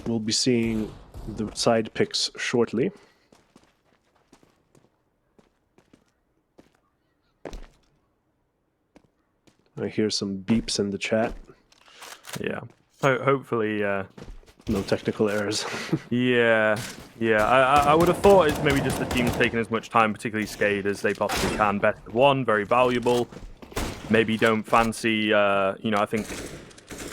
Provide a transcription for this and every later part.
We'll be seeing the side picks shortly. I hear some beeps in the chat. Yeah. Hopefully, no technical errors. yeah. I would have thought it's maybe just the team's taking as much time, particularly SKADE, as they possibly can. Best of one, very valuable. Maybe don't fancy, I think,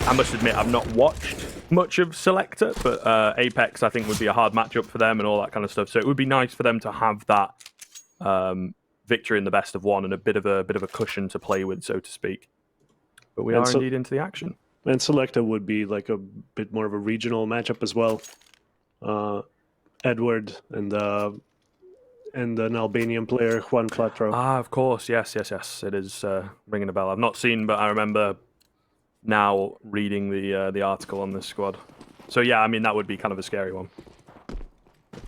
I must admit, I've not watched much of Selector, but Apex, I think, would be a hard matchup for them and all that kind of stuff. So it would be nice for them to have that victory in the best of one and a bit of a cushion to play with, so to speak. But we are indeed into the action. And Selecta would be like a bit more of a regional matchup as well. Edward and an Albanian player, Juan Platro. Ah, of course, yes. It is ringing a bell. I've not seen, but I remember now reading the article on this squad. So yeah, I mean that would be kind of a scary one.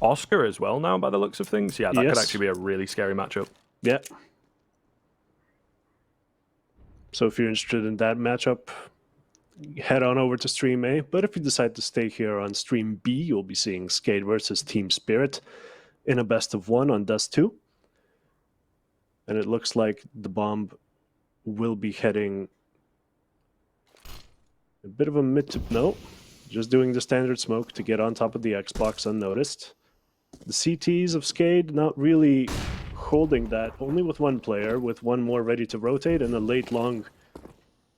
Oscar as well now, by the looks of things. Yeah, that could actually be a really scary matchup. Yeah. So if you're interested in that matchup, head on over to Stream A. But if you decide to stay here on Stream B, you'll be seeing SKADE versus Team Spirit in a best of one on Dust 2. And it looks like the bomb will be heading a bit of a mid to... No, just doing the standard smoke to get on top of the Xbox unnoticed. The CTs of SKADE not really holding that, only with one player, with one more ready to rotate and a late long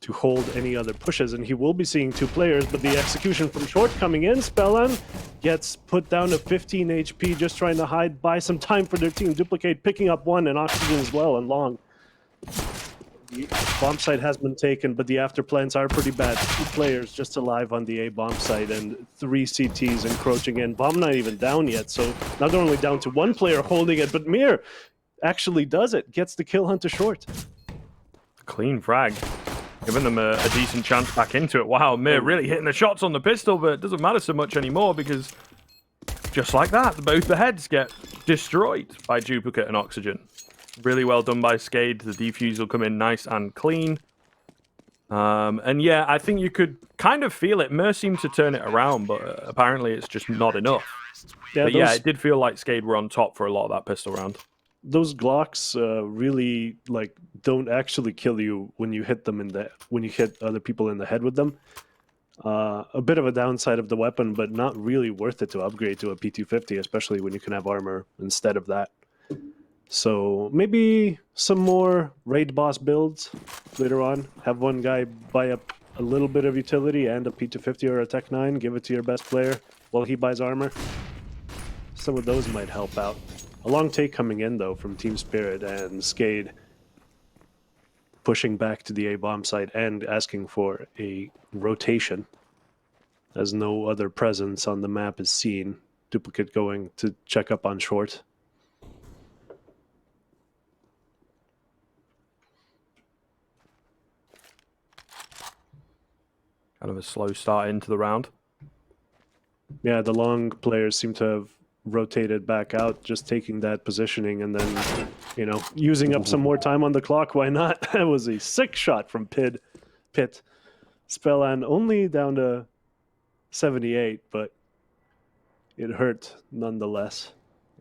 to hold any other pushes, and he will be seeing two players, but the execution from short coming in. Spellan gets put down to 15 HP, just trying to buy some time for their team. Duplicate picking up one, and Oxygen as well, and long. The bomb site has been taken, but the after plans are pretty bad. Two players just alive on the A bomb site, and 3 CTs encroaching in. Bomb not even down yet, so not only down to one player holding it, but Mir actually does it, gets the kill hunt to short. Clean frag. Giving them a decent chance back into it. Wow, Mir really hitting the shots on the pistol, but it doesn't matter so much anymore because just like that, both the heads get destroyed by Duplicate and Oxygen. Really well done by SKADE. The defuse will come in nice and clean. And yeah, I think you could kind of feel it. Mir seemed to turn it around, but apparently it's just not enough. Yeah, but yeah, it did feel like SKADE were on top for a lot of that pistol round. Those Glocks really don't actually kill you when you hit them when you hit other people in the head with them. A bit of a downside of the weapon, but not really worth it to upgrade to a P250, especially when you can have armor instead of that. So maybe some more raid boss builds later on. Have one guy buy up a little bit of utility and a P250 or a Tech 9, give it to your best player while he buys armor. Some of those might help out. A long take coming in, though, from Team Spirit and SKADE pushing back to the A-bomb site and asking for a rotation, as no other presence on the map is seen. Duplicate going to check up on short. Kind of a slow start into the round. Yeah, the long players seem to have rotated back out, just taking that positioning and then, using up some more time on the clock. Why not? That was a sick shot from Pit. Spellan only down to 78, but it hurt nonetheless.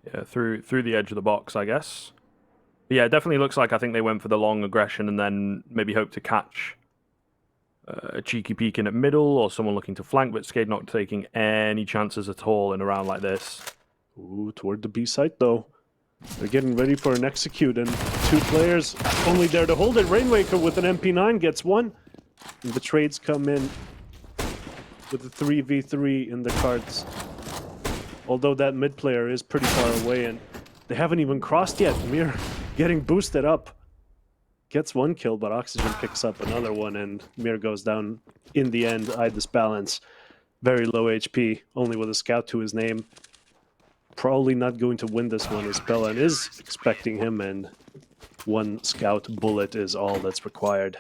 Yeah, through the edge of the box, I guess. But yeah, it definitely looks like I think they went for the long aggression and then maybe hope to catch a cheeky peek in at middle or someone looking to flank, but SKADE not taking any chances at all in a round like this. Ooh, toward the B site, though. They're getting ready for an execute, and two players only there to hold it. Rainwaker with an MP9 gets one. And the trades come in with a 3v3 in the cards. Although that mid player is pretty far away, and they haven't even crossed yet. Mir getting boosted up. Gets one kill, but Oxygen picks up another one, and Mir goes down in the end. Idis balance. Very low HP, only with a scout to his name. Probably not going to win this one, as Spellan is expecting him, and one scout bullet is all that's required.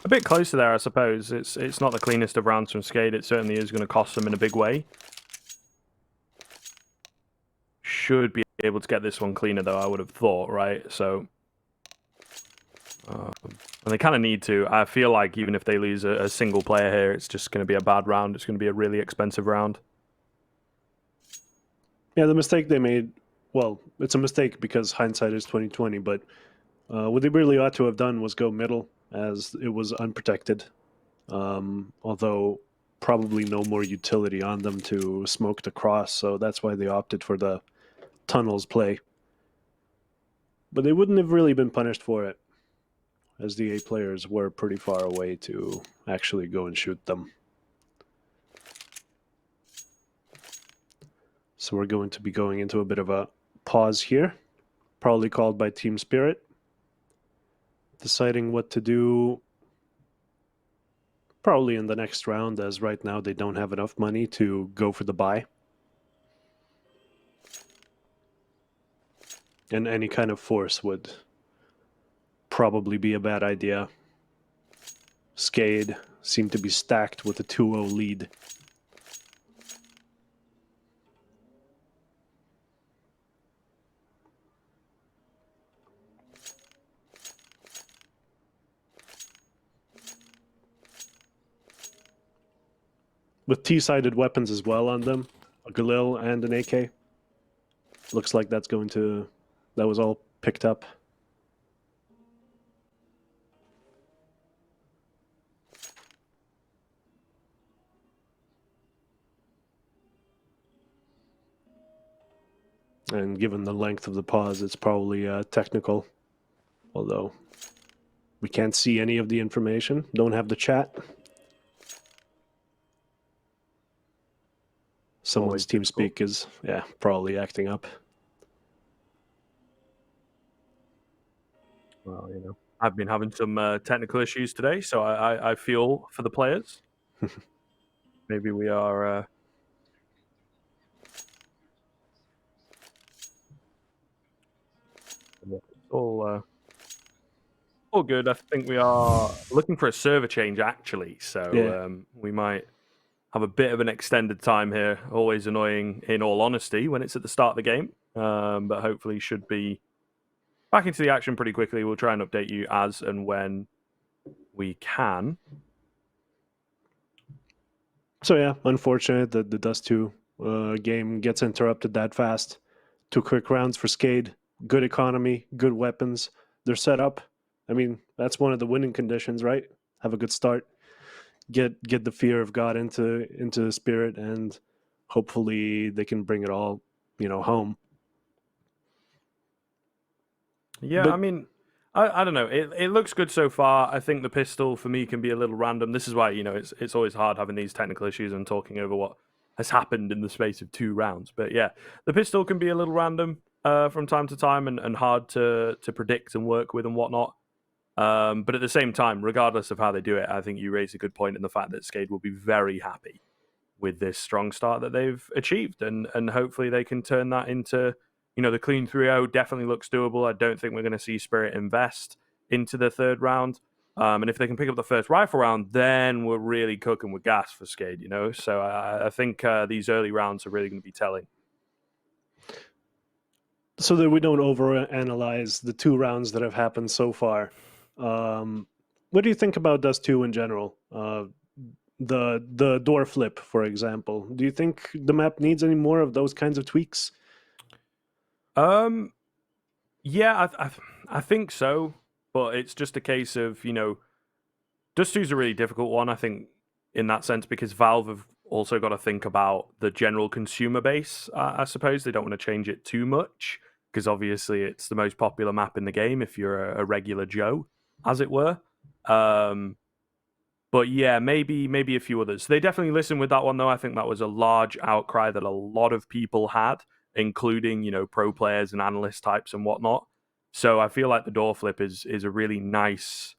A bit closer there, I suppose. It's not the cleanest of rounds from SKADE. It certainly is going to cost them in a big way. Should be able to get this one cleaner, though, I would have thought, right? So And they kind of need to. I feel like even if they lose a single player here, it's just going to be a bad round. It's going to be a really expensive round. Yeah, the mistake they made, well, it's a mistake because hindsight is 2020, but what they really ought to have done was go middle, as it was unprotected. Although probably no more utility on them to smoke the cross, so that's why they opted for the tunnels play. But they wouldn't have really been punished for it, as the A players were pretty far away to actually go and shoot them. So we're going to be going into a bit of a pause here, probably called by Team Spirit, deciding what to do probably in the next round, as right now they don't have enough money to go for the buy. And any kind of force would probably be a bad idea. SKADE seemed to be stacked with a 2-0 lead. With T-sided weapons as well on them, a Galil and an AK. Looks like that was all picked up. And given the length of the pause, it's probably technical. Although we can't see any of the information, don't have the chat. Someone's TeamSpeak is, probably acting up. Well, I've been having some technical issues today, so I feel for the players. Maybe we are... all good. I think we are looking for a server change, actually, so we might have a bit of an extended time here. Always annoying, in all honesty, when it's at the start of the game, but hopefully should be back into the action pretty quickly. We'll try and update you as and when we can. So yeah, unfortunate that the Dust 2 game gets interrupted that fast. 2 quick rounds for SKADE. Good economy, good weapons. They're set up. I mean, that's one of the winning conditions, right? Have a good start. Get the fear of God into Spirit, and hopefully they can bring it all, home. Yeah, I mean, I don't know. It looks good so far. I think the pistol for me can be a little random. This is why it's always hard having these technical issues and talking over what has happened in the space of 2 rounds. But yeah, the pistol can be a little random from time to time and hard to predict and work with and whatnot. But at the same time, regardless of how they do it, I think you raise a good point in the fact that SKADE will be very happy with this strong start that they've achieved, and hopefully they can turn that into, the clean 3-0 definitely looks doable. I don't think we're going to see Spirit invest into the 3rd round. And if they can pick up the first rifle round, then we're really cooking with gas for SKADE, So I think these early rounds are really going to be telling. So that we don't overanalyze the 2 rounds that have happened so far, what do you think about Dust 2 in general? The door flip, for example. Do you think the map needs any more of those kinds of tweaks? Yeah, I think so, but it's just a case of, Dust 2 is a really difficult one, I think, in that sense, because Valve have also got to think about the general consumer base, I suppose. They don't want to change it too much, because obviously it's the most popular map in the game if you're a regular Joe, as it were. But yeah, maybe a few others. They definitely listened with that one, though. I think that was a large outcry that a lot of people had, including, pro players and analyst types and whatnot. So I feel like the door flip is a really nice,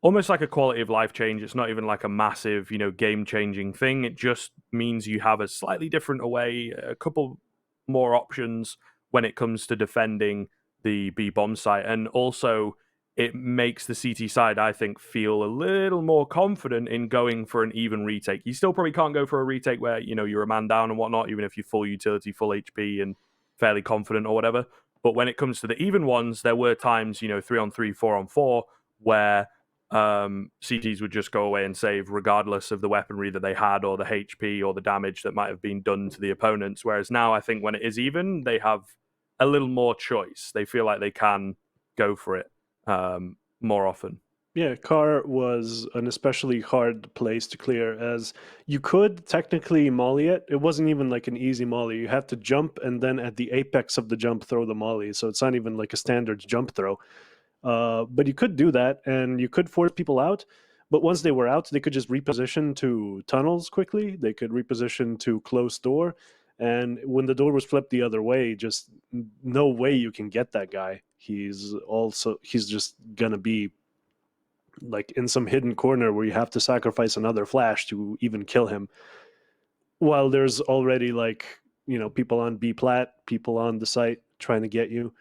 almost like a quality of life change. It's not even like a massive, game-changing thing. It just means you have a slightly different way, a couple more options when it comes to defending the B-bomb site. And also, it makes the CT side, I think, feel a little more confident in going for an even retake. You still probably can't go for a retake where, you're a man down and whatnot, even if you're full utility, full HP, and fairly confident or whatever. But when it comes to the even ones, there were times, 3-on-3, 4-on-4, where CTs would just go away and save regardless of the weaponry that they had or the HP or the damage that might have been done to the opponents. Whereas now I think when it is even, they have a little more choice. They feel like they can go for it more often. Yeah, car was an especially hard place to clear, as you could technically molly it. It wasn't even like an easy molly. You have to jump and then at the apex of the jump throw the molly. So it's not even like a standard jump throw. But you could do that and you could force people out. But once they were out, they could just reposition to tunnels quickly. They could reposition to closed door. And when the door was flipped the other way, just no way you can get that guy. He's just gonna be like in some hidden corner where you have to sacrifice another flash to even kill him. While there's already like, people on B plat, people on the site trying to get you.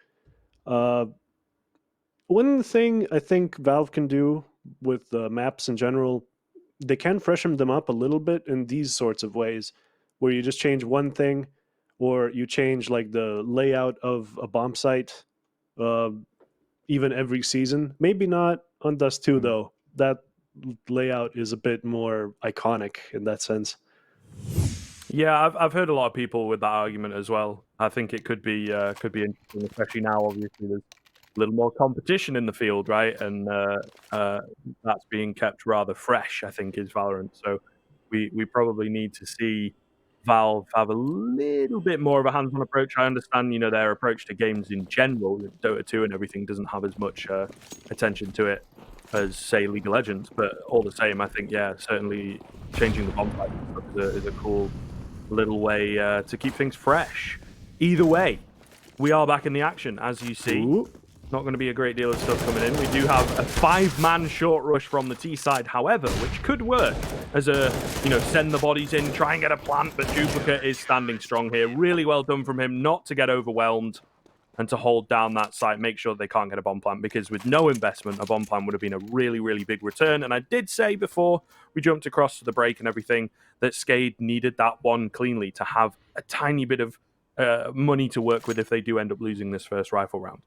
One thing I think Valve can do with maps in general, they can freshen them up a little bit in these sorts of ways, where you just change one thing, or you change like the layout of a bomb site, uh, even every season. Maybe not on Dust 2 though. That layout is a bit more iconic in that sense. Yeah, I've heard a lot of people with that argument as well. I think it could be interesting, especially now. Obviously, there's a little more competition in the field, right? And that's being kept rather fresh, I think, is Valorant. So we probably need to see Valve have a little bit more of a hands-on approach. I understand, their approach to games in general, Dota 2 and everything, doesn't have as much attention to it as, say, League of Legends. But all the same, I think, yeah, certainly changing the bomb type is a cool little way to keep things fresh. Either way, we are back in the action, as you see. Ooh. Not going to be a great deal of stuff coming in. We do have a 5-man short rush from the T side, however, which could work as a, send the bodies in, try and get a plant, but Duplicate is standing strong here. Really well done from him not to get overwhelmed and to hold down that site, make sure they can't get a bomb plant, because with no investment, a bomb plant would have been a really, really big return. And I did say before we jumped across to the break and everything that SKADE needed that one cleanly to have a tiny bit of money to work with if they do end up losing this first rifle round.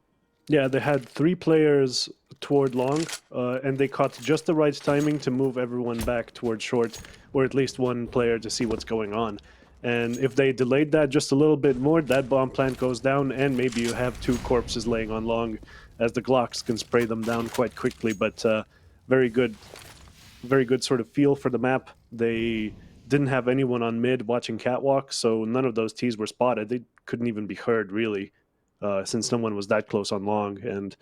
Yeah, they had 3 players toward long, and they caught just the right timing to move everyone back toward short, or at least one player to see what's going on. And if they delayed that just a little bit more, that bomb plant goes down, and maybe you have 2 corpses laying on long, as the Glocks can spray them down quite quickly. But very good sort of feel for the map. They didn't have anyone on mid watching catwalk, so none of those Ts were spotted. They couldn't even be heard, really. Since no one was that close on long, and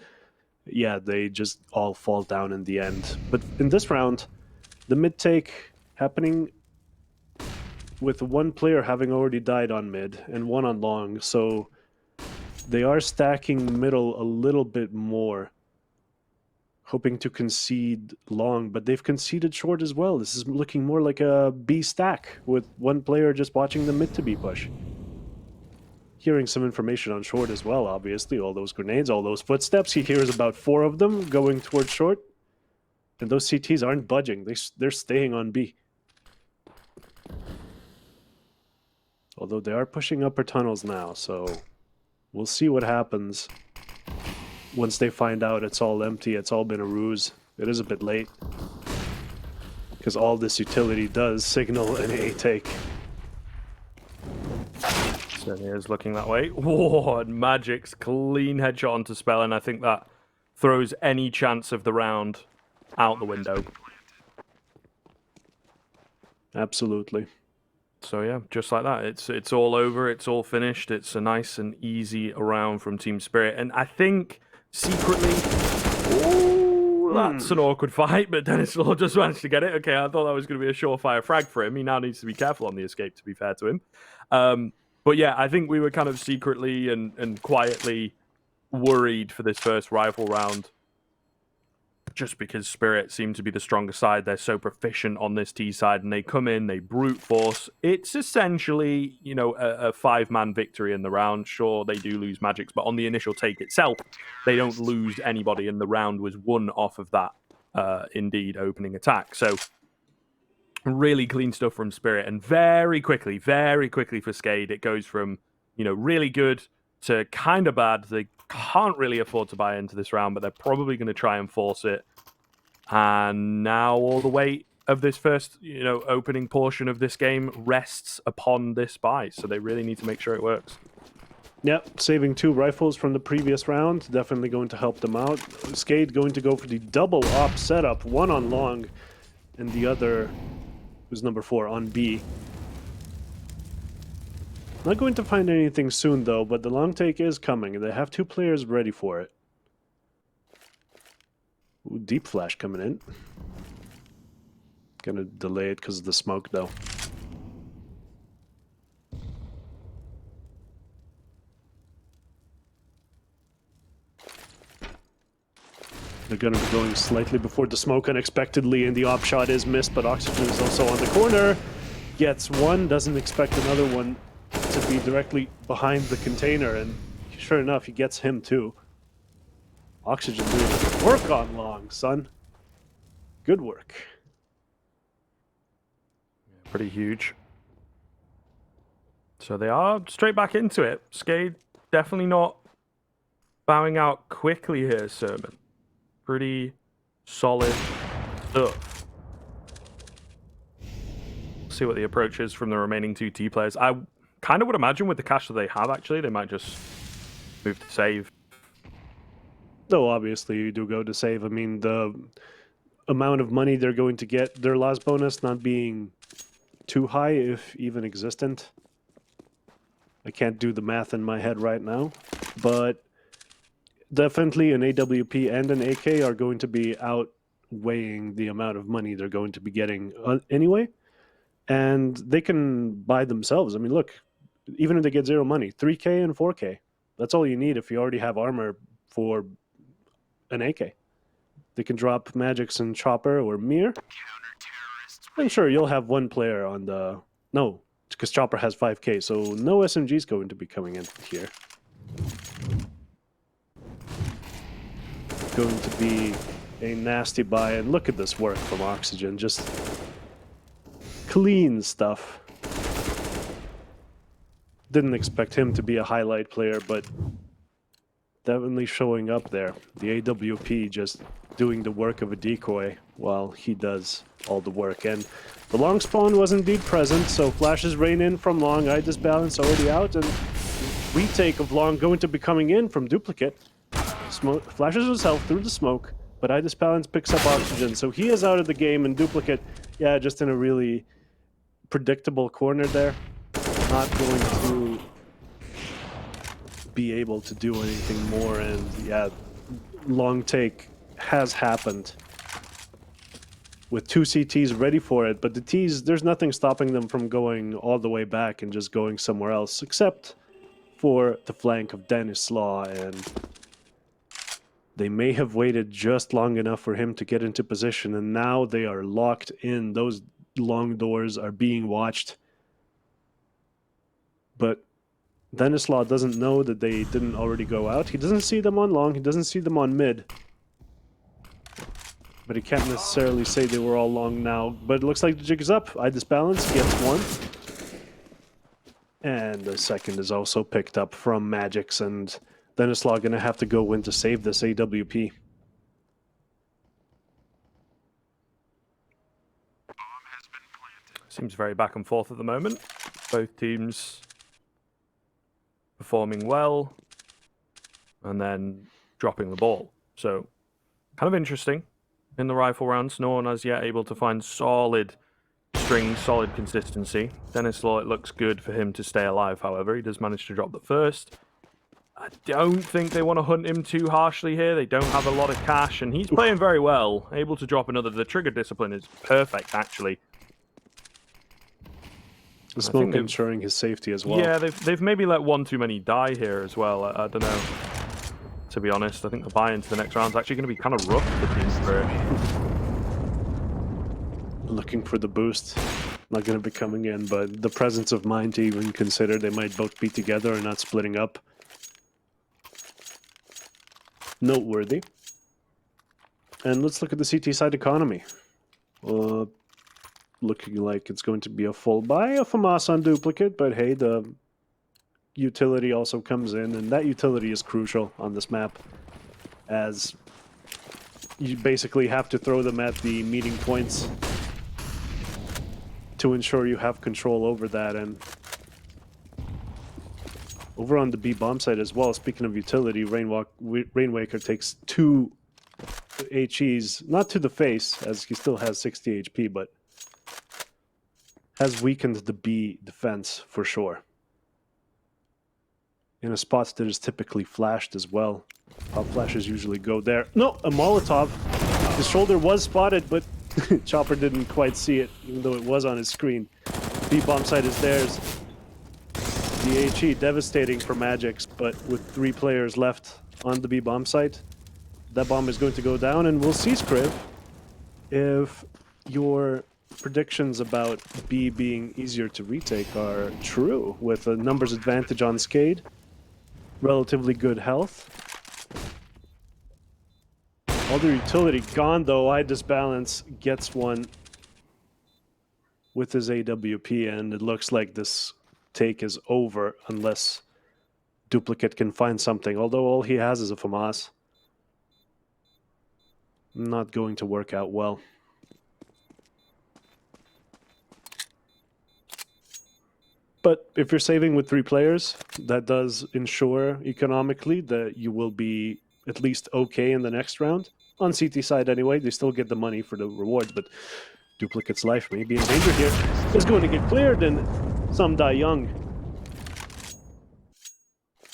yeah, they just all fall down in the end. But in this round, the mid take happening with 1 player having already died on mid and 1 on long, so they are stacking middle a little bit more, hoping to concede long, but they've conceded short as well. This is looking more like a B stack with 1 player just watching the mid to B push. Hearing some information on short as well, obviously. All those grenades, all those footsteps. He hears about 4 of them going towards short. And those CTs aren't budging. They're staying on B. Although they are pushing upper tunnels now, so we'll see what happens once they find out it's all empty, it's all been a ruse. It is a bit late, because all this utility does signal an A take. Certainly is looking that way. Whoa, and Magic's clean headshot onto Spell, and I think that throws any chance of the round out the window. Absolutely. So yeah, just like that. It's all over, it's all finished. It's a nice and easy round from Team Spirit. And I think secretly, that's an awkward fight, but Dennis Law just managed to get it. Okay, I thought that was going to be a surefire frag for him. He now needs to be careful on the escape, to be fair to him. But yeah, I think we were kind of secretly and quietly worried for this first rifle round, just because Spirit seem to be the stronger side. They're so proficient on this T side, and they come in, they brute force. It's essentially, a 5-man victory in the round. Sure, they do lose Magics, but on the initial take itself, they don't lose anybody, and the round was won off of that, indeed, opening attack. So really clean stuff from Spirit, and very quickly for SKADE, it goes from, really good to kind of bad. They can't really afford to buy into this round, but they're probably going to try and force it And now all the weight of this first, opening portion of this game rests upon this buy. So they really need to make sure it works. Yep, saving 2 rifles from the previous round, definitely going to help them out. SKADE going to go for the double op setup, one on long, and the other, who's number 4, on B. Not going to find anything soon though, but the long take is coming, and they have 2 players ready for it. Ooh, deep flash coming in. Gonna delay it because of the smoke though. They're going to be going slightly before the smoke unexpectedly, and the op shot is missed, but Oxygen is also on the corner. Gets one, doesn't expect another one to be directly behind the container, and sure enough, he gets him too. Oxygen doing work on long, son. Good work. Pretty huge. So they are straight back into it. SKADE definitely not bowing out quickly here, Sermon. Pretty solid stuff. See what the approach is from the remaining 2 T players. I kind of would imagine with the cash that they have, actually, they might just move to save. Though obviously you do go to save. I mean, the amount of money they're going to get, their last bonus not being too high, if even existent. I can't do the math in my head right now, but definitely an AWP and an AK are going to be outweighing the amount of money they're going to be getting anyway. And they can buy themselves. I mean, look, even if they get 0 money, 3K and 4K. That's all you need if you already have armor for an AK. They can drop Magix and Chopper or Mir. I'm sure you'll have 1 player on the... No, because Chopper has 5K, so no SMG's going to be coming in here. Going to be a nasty buy, and look at this work from Oxygen. Just clean stuff. Didn't expect him to be a highlight player, but definitely showing up there. The AWP just doing the work of a decoy while he does all the work. And the long spawn was indeed present, so flashes rain in from long. Eye disbalance already out, and retake of long going to be coming in from duplicate. Smoke flashes himself through the smoke, but Idis Balance picks up Oxygen, so he is out of the game, and duplicate, yeah, just in a really predictable corner there. Not going to be able to do anything more, and yeah, long take has happened. With 2 CTs ready for it, but the Ts, there's nothing stopping them from going all the way back and just going somewhere else, except for the flank of Dennis Law, and they may have waited just long enough for him to get into position, and now they are locked in. Those long doors are being watched. But Dennis Law doesn't know that they didn't already go out. He doesn't see them on long, he doesn't see them on mid. But he can't necessarily say they were all long now. But it looks like the jig is up. Idis Balance gets 1. And the second is also picked up from Magix, and Dennis Law gonna have to go in to save this AWP. Seems very back and forth at the moment. Both teams performing well and then dropping the ball. So kind of interesting in the rifle rounds. No one has yet able to find solid string, solid consistency. Dennis Law, it looks good for him to stay alive, however. He does manage to drop the first. I don't think they want to hunt him too harshly here. They don't have a lot of cash, and he's playing very well. Able to drop another. The trigger discipline is perfect, actually. The smoke ensuring his safety as well. Yeah, they've maybe let 1 too many die here as well. I don't know. To be honest, I think the buy into the next round is actually going to be kind of rough for Team Spirit. Looking for the boost. Not going to be coming in, but the presence of mind to even consider they might both be together and not splitting up. Noteworthy. And let's look at the CT side economy. Looking like it's going to be a full buy of FAMAS on duplicate, but hey, the utility also comes in, and that utility is crucial on this map, as you basically have to throw them at the meeting points to ensure you have control over that. And over on the B bomb side as well, speaking of utility, Rainwaker takes 2 HEs, not to the face, as he still has 60 HP, but has weakened the B defense for sure. In a spot that is typically flashed as well. Pop flashes usually go there. No, a Molotov. His shoulder was spotted, but Chopper didn't quite see it, even though it was on his screen. B bomb site is theirs. The HE devastating for Magix, but with 3 players left on the B bomb site, that bomb is going to go down, and we'll see, Scriv, if your predictions about B being easier to retake are true, with a numbers advantage on SKADE, relatively good health. All their utility gone, though. I Disbalance gets one with his AWP, and it looks like this take is over unless Duplicate can find something, although all he has is a FAMAS. Not going to work out well. But if you're saving with 3 players, that does ensure economically that you will be at least okay in the next round. On CT side anyway, they still get the money for the rewards, but Duplicate's life may be in danger here. It's going to get cleared, and some die young.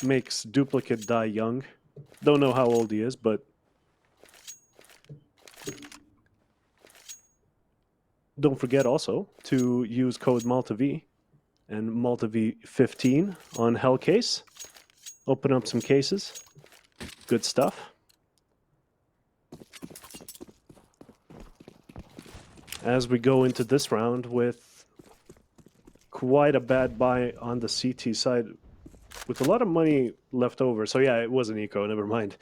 Makes Duplicate die young. Don't know how old he is, but don't forget also to use code MaltaV and MaltaV15 on Hellcase. Open up some cases. Good stuff. As we go into this round with quite a bad buy on the CT side, with a lot of money left over. So yeah, it was an eco, never mind.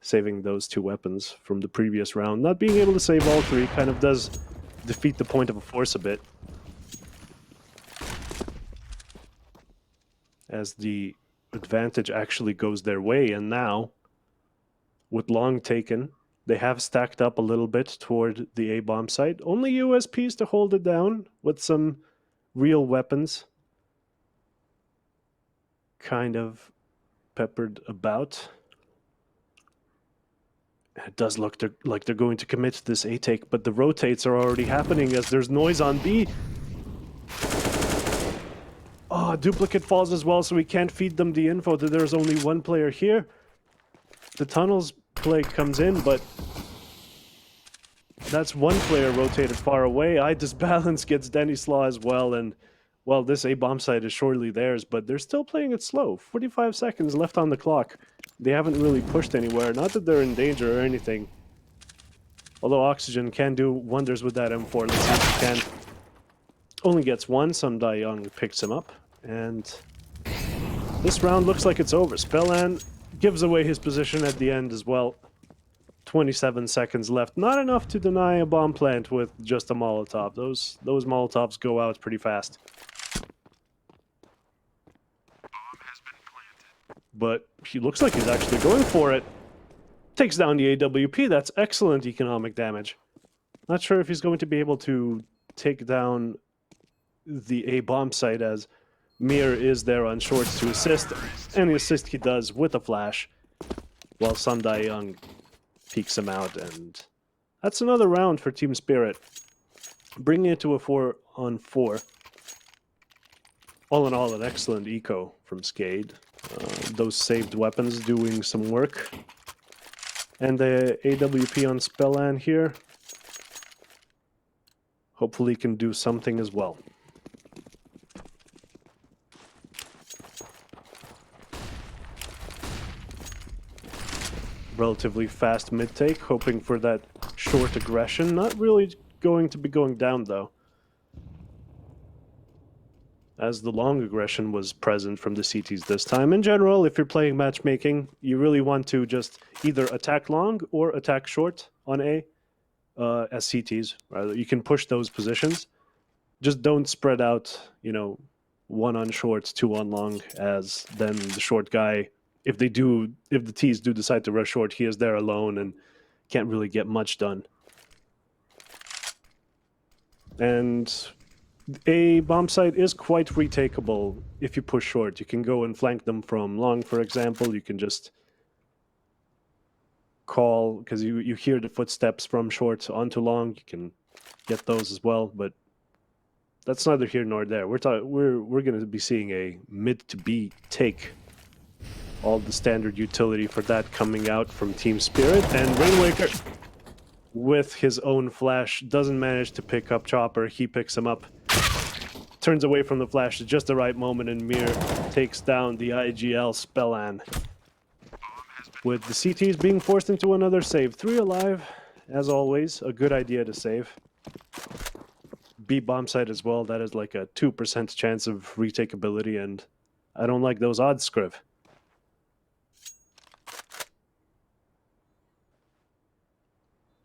Saving those 2 weapons from the previous round. Not being able to save all 3 kind of does defeat the point of a force a bit. As the advantage actually goes their way, and now, with long taken, they have stacked up a little bit toward the A-bomb site. Only USPs to hold it down with some real weapons kind of peppered about. It does look like they're going to commit this A-take, but the rotates are already happening as there's noise on B. Oh, Duplicate falls as well, so we can't feed them the info that there's only 1 player here. The tunnels play comes in, but that's 1 player rotated far away. I Disbalance gets Denny Slaw as well, and well, this A-bomb site is surely theirs, but they're still playing it slow. 45 seconds left on the clock. They haven't really pushed anywhere. Not that they're in danger or anything. Although Oxygen can do wonders with that M4. Let's see if he can. Only gets 1. Some Die Young picks him up. And this round looks like it's over. Spellan gives away his position at the end as well. 27 seconds left. Not enough to deny a bomb plant with just a Molotov. Those Molotovs go out pretty fast. But he looks like he's actually going for it. Takes down the AWP. That's excellent economic damage. Not sure if he's going to be able to take down the A-bomb site, as Mir is there on shorts to assist. And the assist he does with a flash, while Sundai Young peeks him out. And that's another round for Team Spirit, bringing it to a 4-on-4. All in all, an excellent eco from SKADE. Those saved weapons doing some work. And the AWP on Spellan here hopefully can do something as well. Relatively fast mid-take, hoping for that short aggression. Not really going to be going down, though, as the long aggression was present from the CTs this time. In general, if you're playing matchmaking, you really want to just either attack long or attack short on A as CTs. Rather, you can push those positions. Just don't spread out, you know, 1 on short, 2 on long, as then the short guy, if the Ts do decide to rush short, he is there alone and can't really get much done. And a bomb site is quite retakeable if you push short. You can go and flank them from long, for example. You can just call, because you hear the footsteps from short onto long. You can get those as well, but that's neither here nor there. We're going to be seeing a mid to B take. All the standard utility for that coming out from Team Spirit, and Rainwaker, with his own flash, doesn't manage to pick up Chopper. He picks him up, turns away from the flash at just the right moment, and Mir takes down the IGL Spellan. With the CTs being forced into another save. 3 alive, as always. A good idea to save. B bomb site as well. That is like a 2% chance of retakeability, and I don't like those odds, Scriv.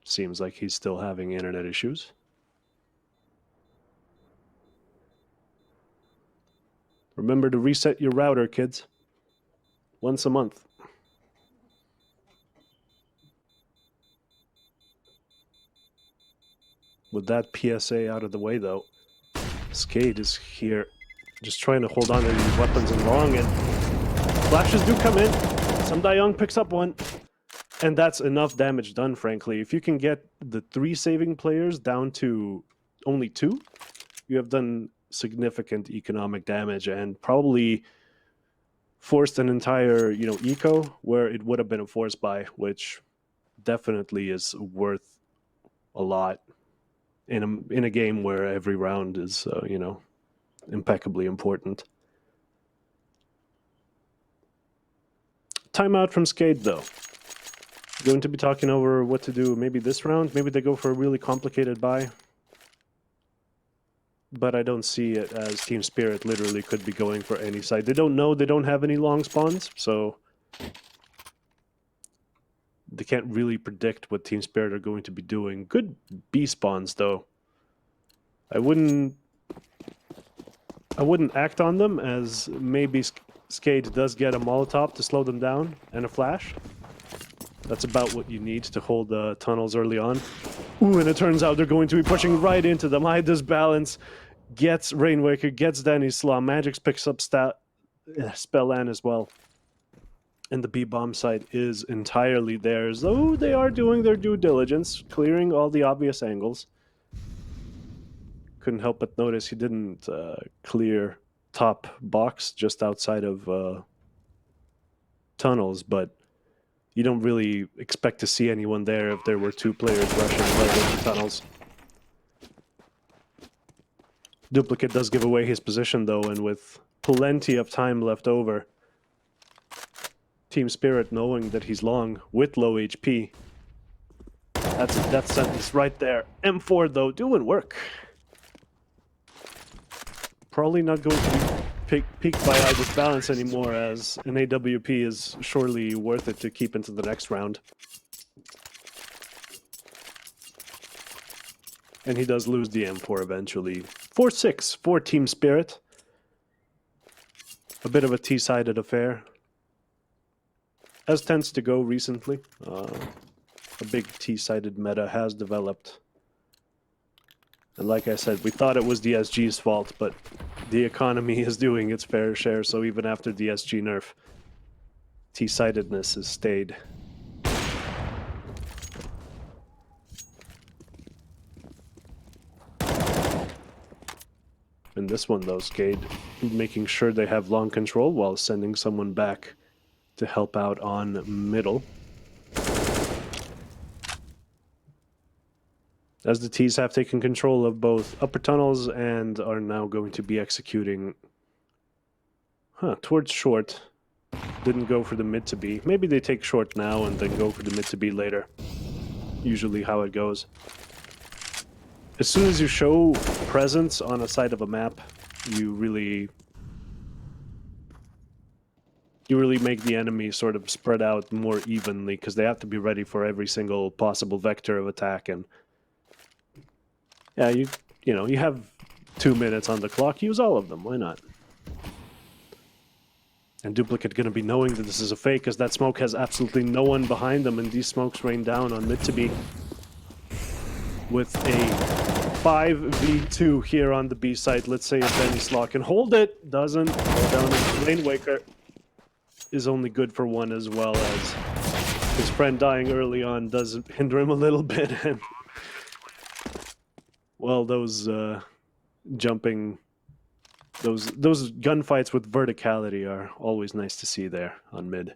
Seems like he's still having internet issues. Remember to reset your router, kids. Once a month. With that PSA out of the way, though, SKADE is here just trying to hold on to these weapons and long, and flashes do come in. Some Dayong picks up one. And that's enough damage done, frankly. If you can get the 3 saving players down to only 2, you have done significant economic damage and probably forced an entire, eco where it would have been a force buy, which definitely is worth a lot in a game where every round is, impeccably important. Timeout from SKADE, though. Going to be talking over what to do maybe this round. Maybe they go for a really complicated buy. But I don't see it as Team Spirit literally could be going for any side. They don't know, they don't have any long spawns, so they can't really predict what Team Spirit are going to be doing. Good B spawns, though. I wouldn't act on them, as maybe SKADE does get a Molotov to slow them down and a flash. That's about what you need to hold the tunnels early on. Ooh, and it turns out they're going to be pushing right into them. Hyda's balance gets Rainwaker, gets Danny's Slaw. Magix picks up Spellan as well. And the B-bomb site is entirely theirs, though they are doing their due diligence, clearing all the obvious angles. Couldn't help but notice he didn't clear top box just outside of tunnels, but you don't really expect to see anyone there if there were 2 players rushing right into tunnels. Duplicate does give away his position, though, and with plenty of time left over, Team Spirit, knowing that he's long with low HP, that's a death sentence right there. M4, though, doing work. Probably not going to be peaked by Hyda's balance anymore, as an AWP is surely worth it to keep into the next round. And he does lose the M4 eventually. 4-6 for Team Spirit. A bit of a T-sided affair, as tends to go recently. A big T-sided meta has developed. And like I said, we thought it was the SG's fault, but the economy is doing its fair share, so even after the SG nerf, T-sidedness has stayed. In this one, though, SKADE making sure they have long control while sending someone back to help out on middle. As the T's have taken control of both upper tunnels and are now going to be executing towards short. Didn't go for the mid to B. Maybe they take short now and then go for the mid to B later. Usually how it goes. As soon as you show presence on a side of a map, you really make the enemy sort of spread out more evenly, because they have to be ready for every single possible vector of attack. And yeah, you have 2 minutes on the clock. Use all of them. Why not? And Duplicate going to be knowing that this is a fake, as that smoke has absolutely no one behind them, and these smokes rain down on mid to B. With a 5v2 here on the B side. Let's say if Benny Slaw can hold it, doesn't. Go down into Rainwaker is only good for one, as well as his friend dying early on does hinder him a little bit. And well, those jumping, those gunfights with verticality are always nice to see there on mid.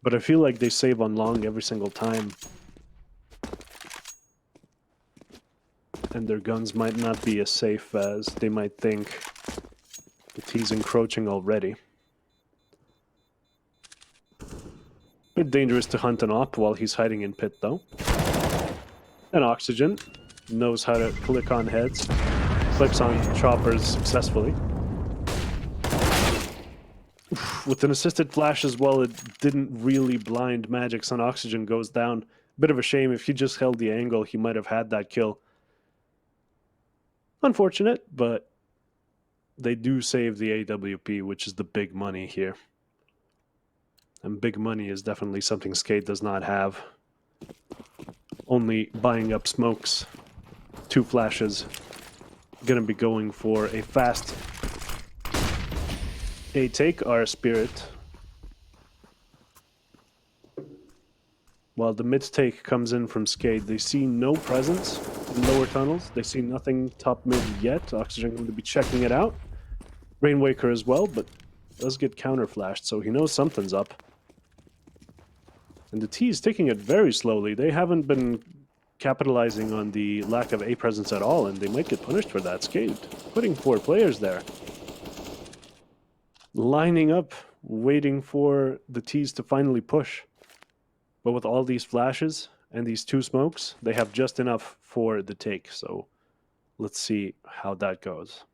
But I feel like they save on long every single time. And their guns might not be as safe as they might think. But he's encroaching already. Bit dangerous to hunt an op while he's hiding in pit, though. And Oxygen knows how to click on heads. Clicks on choppers successfully. With an assisted flash as well, it didn't really blind Magic's on Oxygen goes down. Bit of a shame. If he just held the angle, he might have had that kill. Unfortunate, but they do save the AWP, which is the big money here. And big money is definitely something SKADE does not have. Only buying up smokes. 2 flashes. Gonna be going for a fast A take our Spirit. While the mid take comes in from SKADE, they see no presence in lower tunnels. They see nothing top mid yet. Oxygen going to be checking it out. Rainwaker as well, but does get counter flashed, so he knows something's up. And the T is taking it very slowly. They haven't been capitalizing on the lack of A presence at all, and they might get punished for that. SKADE putting 4 players there. Lining up, waiting for the T's to finally push. But with all these flashes and these 2 smokes, they have just enough for the take. So let's see how that goes.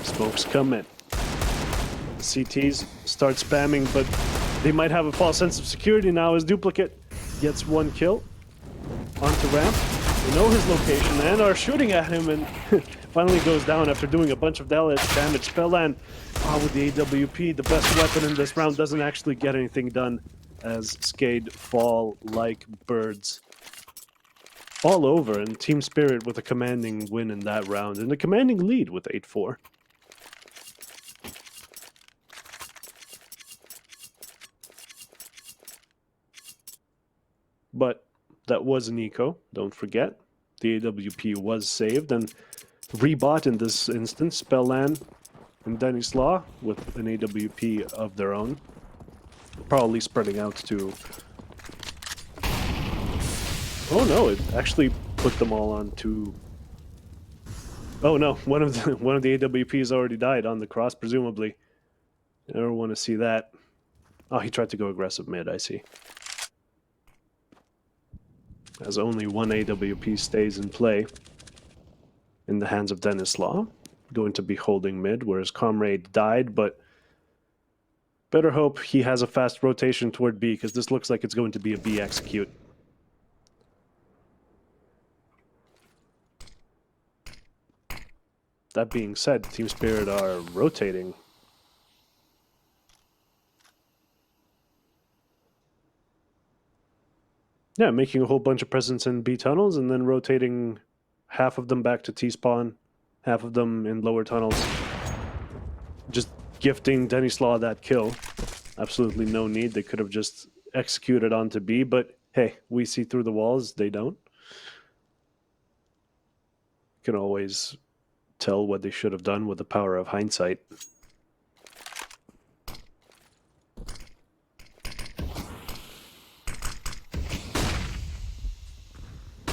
Smokes come in. The CTs start spamming, but they might have a false sense of security now as Duplicate gets 1 kill onto ramp. They know his location and are shooting at him, and finally goes down after doing a bunch of damage. Spellland with the AWP, the best weapon in this round, doesn't actually get anything done as SKADE fall like birds. All over, and Team Spirit with a commanding win in that round, and a commanding lead with 8-4. But that was an eco, don't forget. The AWP was saved and rebought in this instance. Spellland and Denny Slaw with an AWP of their own. Probably spreading out to... Oh no, it actually put them all onto... Oh no, one of the AWPs already died on the cross, presumably. I never want to see that. Oh, he tried to go aggressive mid, I see. As only 1 AWP stays in play in the hands of Dennis Law. Going to be holding mid, whereas Comrade died, but better hope he has a fast rotation toward B, because this looks like it's going to be a B execute. That being said, Team Spirit are rotating. Yeah, making a whole bunch of presence in B tunnels and then rotating half of them back to T-spawn, half of them in lower tunnels. Just gifting Denny Slaw that kill. Absolutely no need. They could have just executed onto B, but hey, we see through the walls, they don't. Can always tell what they should have done with the power of hindsight.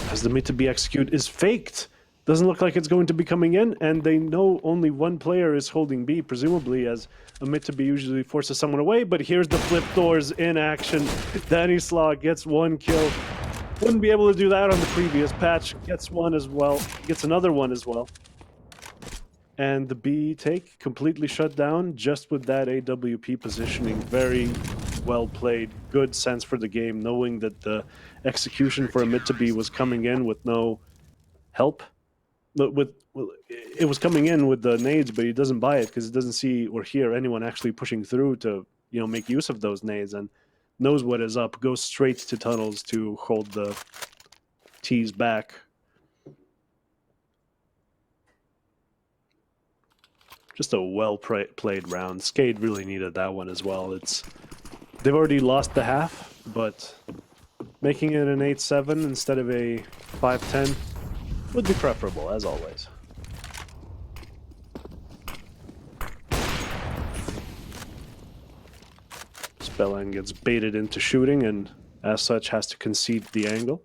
As the mid to B execute is faked. Doesn't look like it's going to be coming in, and they know only 1 player is holding B, presumably, as a mid to B usually forces someone away, but here's the flip doors in action. Danny Slaw gets 1 kill. Wouldn't be able to do that on the previous patch. Gets 1 as well. Gets another 1 as well. And the B take completely shut down just with that AWP positioning. Very well played. Good sense for the game, knowing that the execution for a mid to B was coming in with no help. It was coming in with the nades, but he doesn't buy it because he doesn't see or hear anyone actually pushing through to make use of those nades, and knows what is up. Goes straight to tunnels to hold the T's back. Just a well-played round. SKADE really needed that one as well. They've already lost the half, but making it an 8-7 instead of a 5-10 would be preferable, as always. Spellan gets baited into shooting and, as such, has to concede the angle.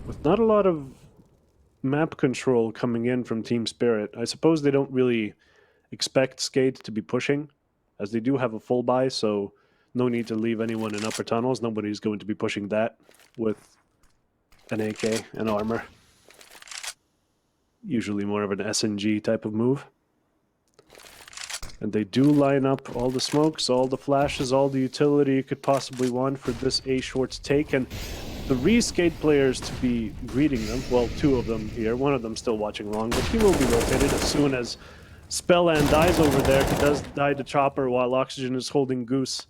With not a lot of map control coming in from Team Spirit, I suppose they don't really expect SKADE to be pushing, as they do have a full buy, so no need to leave anyone in upper tunnels. Nobody's going to be pushing that with an AK and armor. Usually more of an SNG type of move. And they do line up all the smokes, all the flashes, all the utility you could possibly want for this A short take. And the SKADE players to be greeting them, well, two of them here, one of them still watching long, but he will be rotated as soon as Spellan dies over there. He does die to Chopper while Oxygen is holding Goose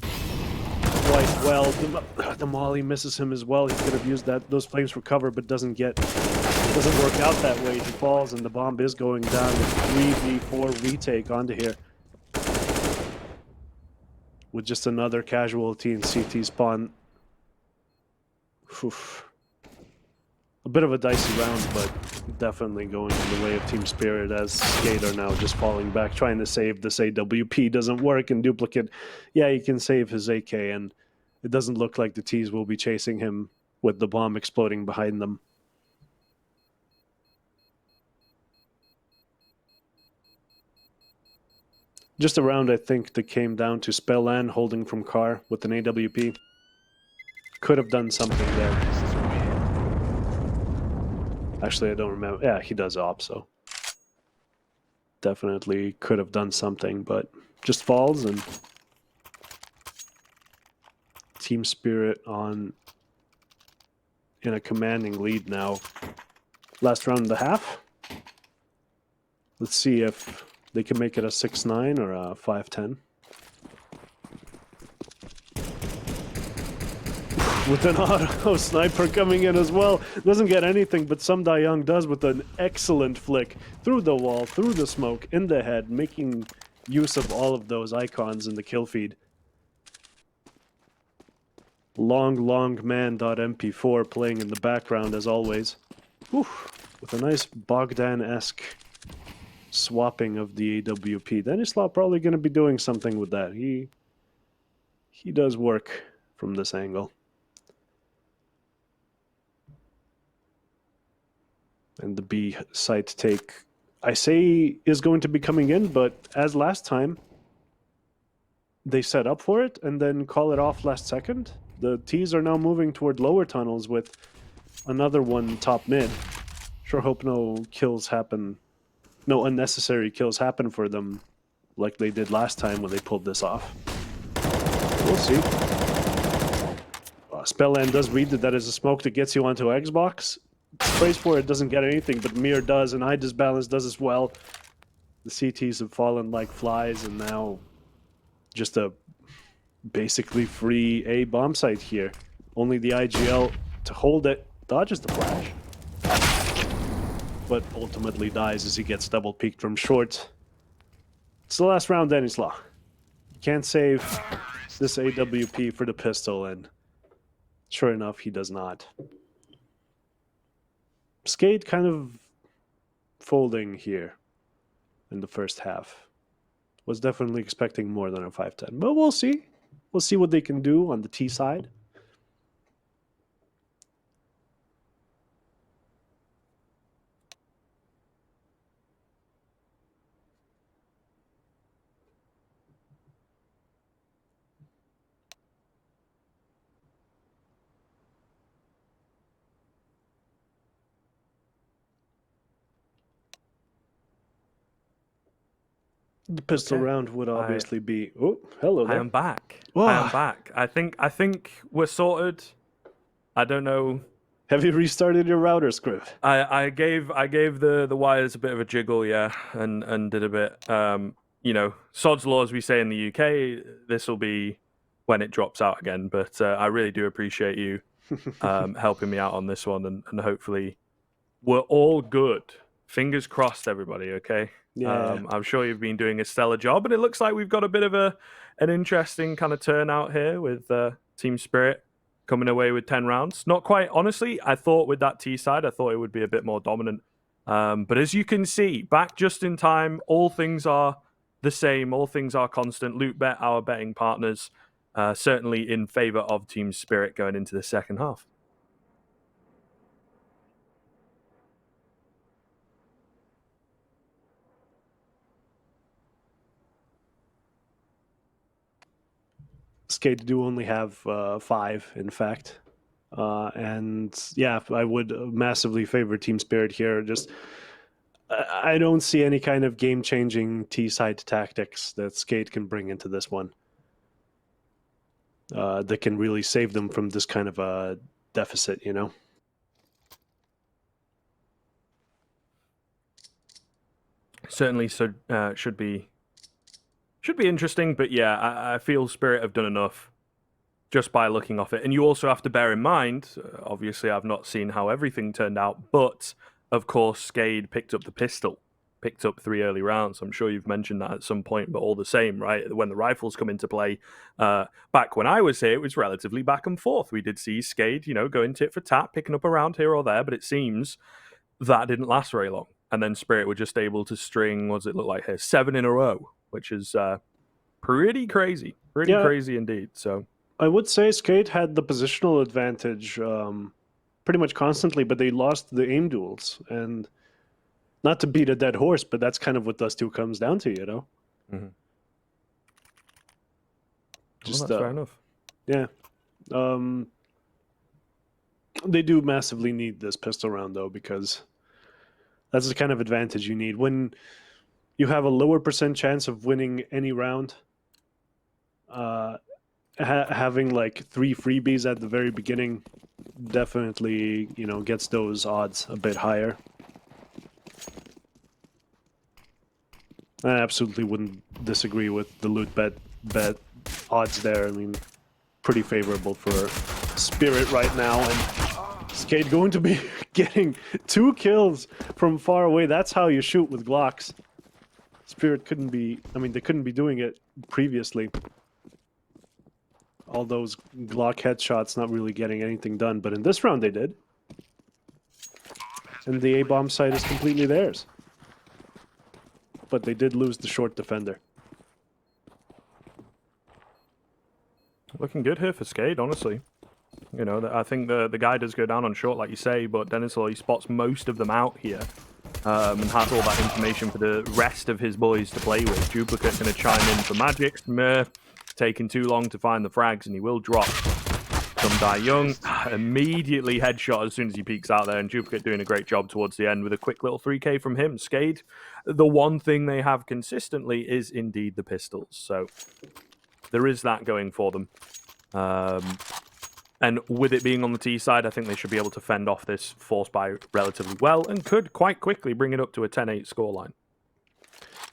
quite well. The molly misses him as well. He could have used those flames for cover, but doesn't work out that way. He falls, and the bomb is going down. 3v4 retake onto here, with just another casualty in CT spawn. Oof. A bit of a dicey round, but definitely going in the way of Team Spirit, as SKADE are now just falling back, trying to save this AWP. Doesn't work in Duplicate. Yeah, he can save his AK, and it doesn't look like the T's will be chasing him with the bomb exploding behind them. Just a round, I think, that came down to Spellan holding from car with an AWP. Could have done something there. Actually, I don't remember. Yeah, he does op, so definitely could have done something, but just falls, and Team Spirit in a commanding lead now. Last round and a half. Let's see if they can make it a 6-9 or a 5-10. With an auto sniper coming in as well. Doesn't get anything, but Some Da Young does with an excellent flick through the wall, through the smoke, in the head, making use of all of those icons in the kill feed. Long man.mp4 playing in the background as always. Whew, with a nice Bogdan-esque swapping of the AWP. Denislav probably going to be doing something with that. He does work from this angle. And the B site take, I say, is going to be coming in, but as last time, they set up for it and then call it off last second. The T's are now moving toward lower tunnels with another one top mid. Sure hope no kills happen, no unnecessary kills happen for them like they did last time when they pulled this off. We'll see. Spellan does read that is a smoke that gets you onto Xbox. Sprays for it, doesn't get anything, but Mir does, and Eye Disbalance does as well. The CTs have fallen like flies, and now just a basically free A bomb site here. Only the IGL to hold it. Dodges the flash, but ultimately dies as he gets double peeked from short. It's the last round, Denislav. You can't save this AWP for the pistol, and sure enough, he does not. SKADE kind of folding here in the first half. Was definitely expecting more than a 5-10, but we'll see. We'll see what they can do on the T side. The pistol Okay. round would obviously be. Oh, hello I there. am back. Whoa. I am back. I think we're sorted. I don't know. Have you restarted your router script? I gave the wires a bit of a jiggle, yeah, and did a bit. You know, sod's law, as we say in the UK. This will be when it drops out again. But I really do appreciate you helping me out on this one, and hopefully we're all good. Fingers crossed, everybody. Okay. Yeah. I'm sure you've been doing a stellar job, and it looks like we've got a bit of an interesting kind of turnout here with Team Spirit coming away with 10 rounds. Not quite, honestly. I thought with that T side, I thought it would be a bit more dominant. But as you can see, back just in time, all things are the same. All things are constant. Loot Bet, our betting partners, certainly in favor of Team Spirit going into the second half. SKADE do only have 5, in fact. And yeah, I would massively favor Team Spirit here. Just I don't see any kind of game-changing T-side tactics that SKADE can bring into this one that can really save them from this kind of a deficit, you know? Certainly, so should be interesting. But yeah, I feel Spirit have done enough just by looking off it. And you also have to bear in mind, obviously, I've not seen how everything turned out, but of course, SKADE picked up the pistol, picked up 3 early rounds. I'm sure you've mentioned that at some point, but all the same, right? When the rifles come into play, back when I was here, it was relatively back and forth. We did see SKADE, you know, going tit for tat, picking up a round here or there, but it seems that didn't last very long. And then Spirit were just able to string, what does it look like here, 7 in a row, which is pretty crazy. Pretty crazy indeed. So I would say SKADE had the positional advantage pretty much constantly, but they lost the aim duels. And not to beat a dead horse, but that's kind of what Dust 2 comes down to, you know? Mm-hmm. Just, that's fair enough. Yeah. They do massively need this pistol round, though, because that's the kind of advantage you need. When you have a lower % chance of winning any round, having like 3 freebies at the very beginning definitely, you know, gets those odds a bit higher. I absolutely wouldn't disagree with the loot bet odds there. I mean, pretty favorable for Spirit right now, and SKADE going to be getting 2 kills from far away. That's how you shoot with Glocks. Spirit couldn't be, I mean, they couldn't be doing it previously. All those Glock headshots not really getting anything done, but in this round they did. And the A-bomb site is completely theirs. But they did lose the short defender. Looking good here for SKADE, honestly. You know, I think the guy does go down on short, like you say, but Dennisol, he spots most of them out here. And has all that information for the rest of his boys to play with. Duplicate going to chime in for Magic. Taking too long to find the frags, and he will drop. Some Die Young immediately headshot as soon as he peeks out there, and Duplicate doing a great job towards the end with a quick little 3K from him. SKADE, the one thing they have consistently is indeed the pistols, so there is that going for them. And with it being on the T side, I think they should be able to fend off this force buy relatively well, and could quite quickly bring it up to a 10-8 scoreline.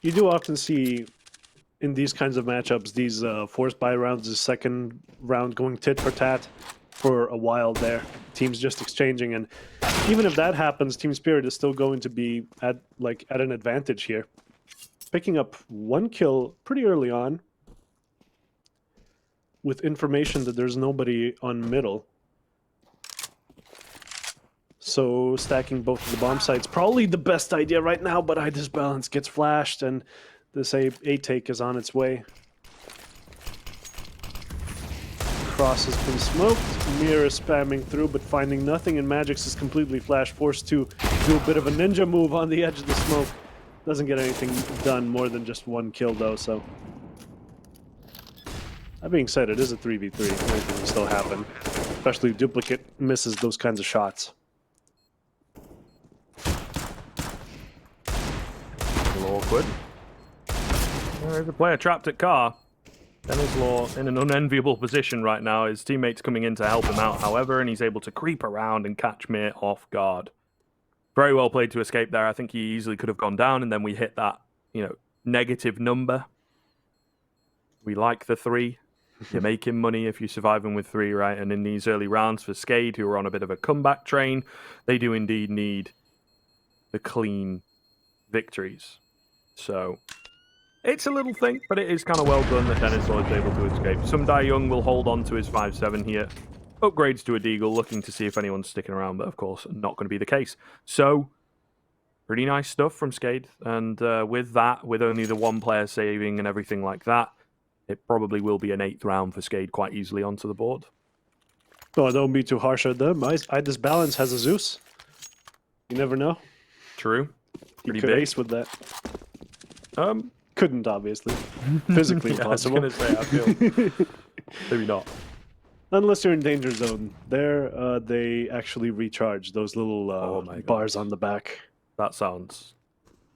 You do often see in these kinds of matchups, these force buy rounds, the second round going tit for tat for a while there. Teams just exchanging, and even if that happens, Team Spirit is still going to be at an advantage here. Picking up 1 kill pretty early on with information that there's nobody on middle. So stacking both of the bomb sites, probably the best idea right now, but I Disbalance gets flashed, and this A-take is on its way. Cross has been smoked. Mir is spamming through, but finding nothing, and Magix is completely flash, forced to do a bit of a ninja move on the edge of the smoke. Doesn't get anything done more than just 1 kill, though, so... That being said, it is a 3v3. Anything can still happen. Especially Duplicate misses those kinds of shots. A little awkward. There's a player trapped at car. Stanislaw in an unenviable position right now. His teammate's coming in to help him out, however, and he's able to creep around and catch Mir off guard. Very well played to escape there. I think he easily could have gone down, and then we hit that, negative number. We like the 3. You're making money if you're surviving with 3, right? And in these early rounds for SKADE, who are on a bit of a comeback train, they do indeed need the clean victories. So it's a little thing, but it is kind of well done that Stanislaw is able to escape. Some Die Young will hold on to his 5-7 here. Upgrades to a Deagle, looking to see if anyone's sticking around, but of course, not going to be the case. So, pretty nice stuff from SKADE. And with that, with only the 1 player saving and everything like that, it probably will be an 8th round for SKADE quite easily onto the board. Oh, don't be too harsh on them. This balance has a Zeus. You never know. True. He Pretty could big. ace with that. Couldn't, obviously. Physically yeah, impossible. I was going to say, I feel maybe not. Unless you're in danger zone. There, they actually recharge those little Oh my bars gosh. on the back. That sounds